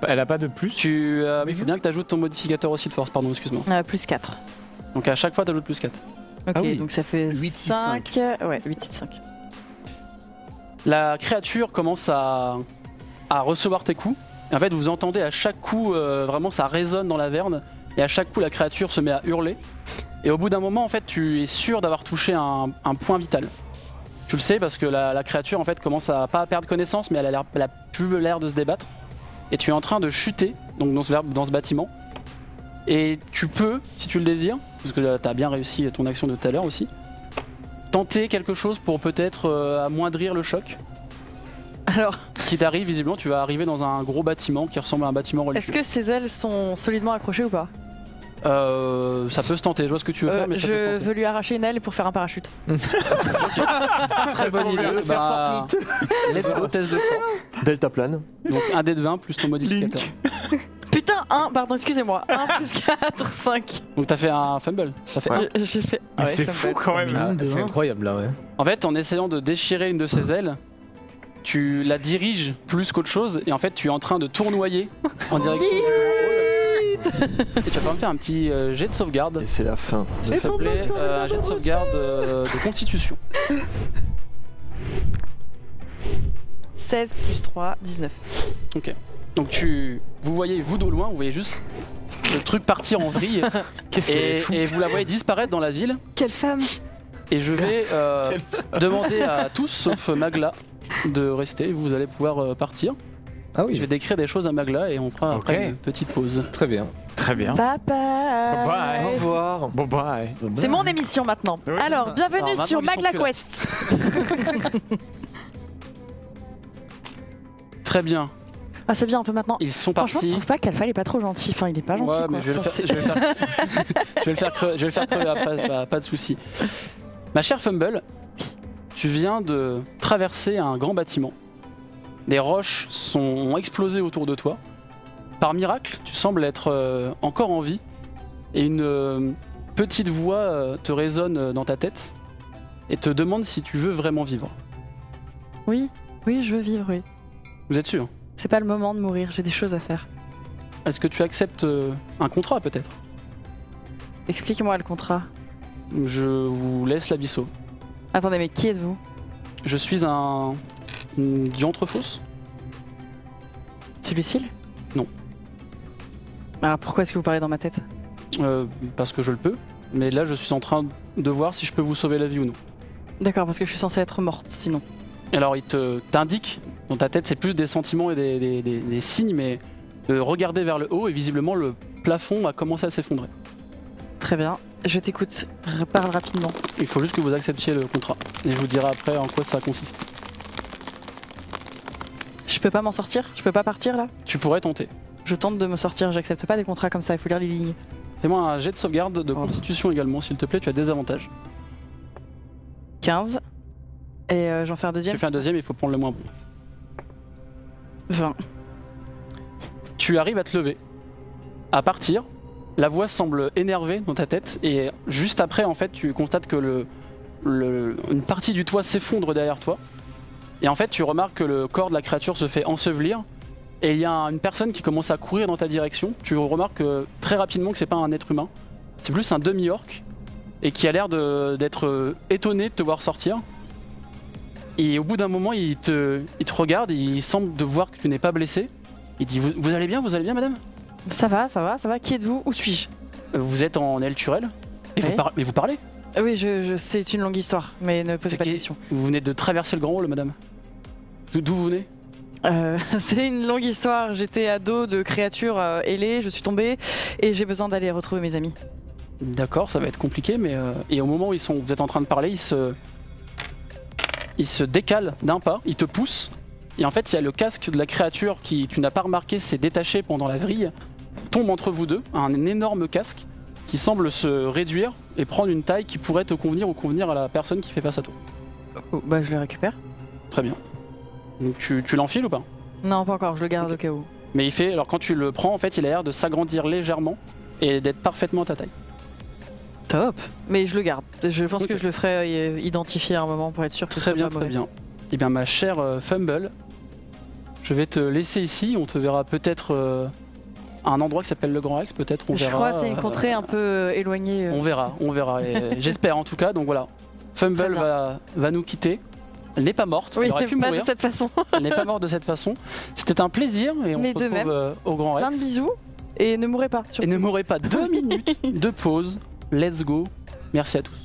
elle a pas de plus. Il faut bien que tu ajoutes ton modificateur aussi de force, pardon, excuse-moi. Plus 4. Donc à chaque fois, tu ajoutes plus 4. Ok, donc ça fait 8, 5. 5. Ouais, 8, 6, 5. La créature commence à recevoir tes coups. Et en fait, vous entendez à chaque coup, vraiment, ça résonne dans la verne. Et à chaque coup, la créature se met à hurler. Et au bout d'un moment, en fait, tu es sûr d'avoir touché un point vital. Tu le sais parce que la créature en fait commence à pas à perdre connaissance, mais elle a plus l'air de se débattre. Et tu es en train de chuter donc dans ce bâtiment. Et tu peux, si tu le désires, parce que tu as bien réussi ton action de tout à l'heure aussi, tenter quelque chose pour peut-être amoindrir le choc. Alors, qui t'arrive visiblement, tu vas arriver dans un gros bâtiment qui ressemble à un bâtiment religieux. Est-ce que ces ailes sont solidement accrochées ou pas? Ça peut se tenter, je vois ce que tu veux faire, mais je veux lui arracher une aile pour faire un parachute. Très bonne idée. Let's go, test de force. Delta plane. Donc un dé de 20 plus ton modificateur. Putain, 1, pardon, excusez-moi. 1 plus 4, 5. Donc t'as fait un fumble. J'ai fait. C'est fou quand même. C'est incroyable là, ouais. En fait, en essayant de déchirer une de ses ailes, tu la diriges plus qu'autre chose et en fait tu es en train de tournoyer en direction du et tu vas pas me faire un petit jet de sauvegarde. Et c'est la fin. S'il te plaît, un jet de sauvegarde de constitution. 16 plus 3, 19. Ok. Donc vous voyez, vous de loin, vous voyez juste le truc partir en vrille. Et vous la voyez disparaître dans la ville. Quelle femme! Et je vais demander à tous, sauf Magla, de rester. Vous allez pouvoir partir. Ah oui. Je vais décrire des choses à Magla et on fera après une petite pause. Très bien. Très bien. Bye bye. Bye bye. Au revoir. Bye bye. C'est mon émission maintenant. Oui. Alors, bienvenue sur Magla Quest. Très bien. Ah, c'est bien un peu maintenant. Ils sont Franchement, partis. je trouve pas qu'Alpha il est pas trop gentil. Enfin, il est pas gentil. Ouais, quoi. mais je vais le faire crever après, pas de soucis. Ma chère Fumble, tu viens de traverser un grand bâtiment. Des roches ont explosé autour de toi. Par miracle, tu sembles être encore en vie. Et une petite voix te résonne dans ta tête et te demande si tu veux vraiment vivre. Oui, je veux vivre, oui. Vous êtes sûr? C'est pas le moment de mourir, j'ai des choses à faire. Est-ce que tu acceptes un contrat peut-être? Explique-moi le contrat. Je vous laisse la vie sauve. Attendez, mais qui êtes-vous? Je suis un diantre-fausse. C'est Lucille? Non. Alors pourquoi est-ce que vous parlez dans ma tête? Parce que je le peux. Mais là, je suis en train de voir si je peux vous sauver la vie ou non. D'accord, parce que je suis censée être morte sinon. Alors, il t'indique, dans ta tête, c'est plus des sentiments et des signes, mais de regarder vers le haut et visiblement le plafond a commencé à s'effondrer. Très bien, je t'écoute, parle rapidement. Il faut juste que vous acceptiez le contrat et je vous dirai après en quoi ça consiste. Je peux pas m'en sortir? Je peux pas partir là? Tu pourrais tenter. Je tente de me sortir, j'accepte pas des contrats comme ça, il faut lire les lignes. Fais-moi un jet de sauvegarde de constitution également, s'il te plaît, tu as des avantages. 15. Et j'en fais un deuxième? Tu fais un deuxième, il faut prendre le moins bon. 20. Tu arrives à te lever, à partir, la voix semble énervée dans ta tête et juste après en fait tu constates que une partie du toit s'effondre derrière toi et en fait tu remarques que le corps de la créature se fait ensevelir et il y a une personne qui commence à courir dans ta direction. Tu remarques très rapidement que c'est pas un être humain, c'est plus un demi-orc et qui a l'air d'être étonné de te voir sortir. Et au bout d'un moment il te regarde et il semble de voir que tu n'es pas blessé. Il dit vous allez bien madame? Ça va, qui êtes-vous? Où suis-je? Vous êtes en Elturel et mais vous parlez? Oui, c'est une longue histoire, mais ne posez pas de questions. Vous venez de traverser le Grand Hall, madame? D'où vous venez? C'est une longue histoire, j'étais ado de créatures ailées, je suis tombée et j'ai besoin d'aller retrouver mes amis. D'accord, ça va être compliqué, mais et au moment où vous êtes en train de parler, il se décale d'un pas, il te pousse, et en fait il y a le casque de la créature qui, tu n'as pas remarqué, s'est détaché pendant la vrille, tombe entre vous deux, un énorme casque qui semble se réduire et prendre une taille qui pourrait te convenir ou convenir à la personne qui fait face à toi. Oh, bah je le récupère. Très bien. Donc tu l'enfiles ou pas? Non, pas encore, je le garde au cas où. Mais alors quand tu le prends, en fait il a l'air de s'agrandir légèrement et d'être parfaitement à ta taille. Top. Mais je le garde. Je pense que je le ferai identifier à un moment pour être sûr que très bien. Eh bien ma chère Fumble, je vais te laisser ici. On te verra peut-être à un endroit qui s'appelle le Grand Rex. Peut-être on verra. Je crois c'est une contrée un peu éloignée. On verra. J'espère en tout cas. Donc voilà, Fumble va nous quitter. Elle n'est pas morte. Oui, elle aurait pu pas mourir. de cette façon. Elle n'est pas morte de cette façon. C'était un plaisir et on se retrouve au Grand Rex. Plein de bisous et ne mourrez pas. Et ne mourrez pas. 2 minutes de pause. Let's go. Merci à tous.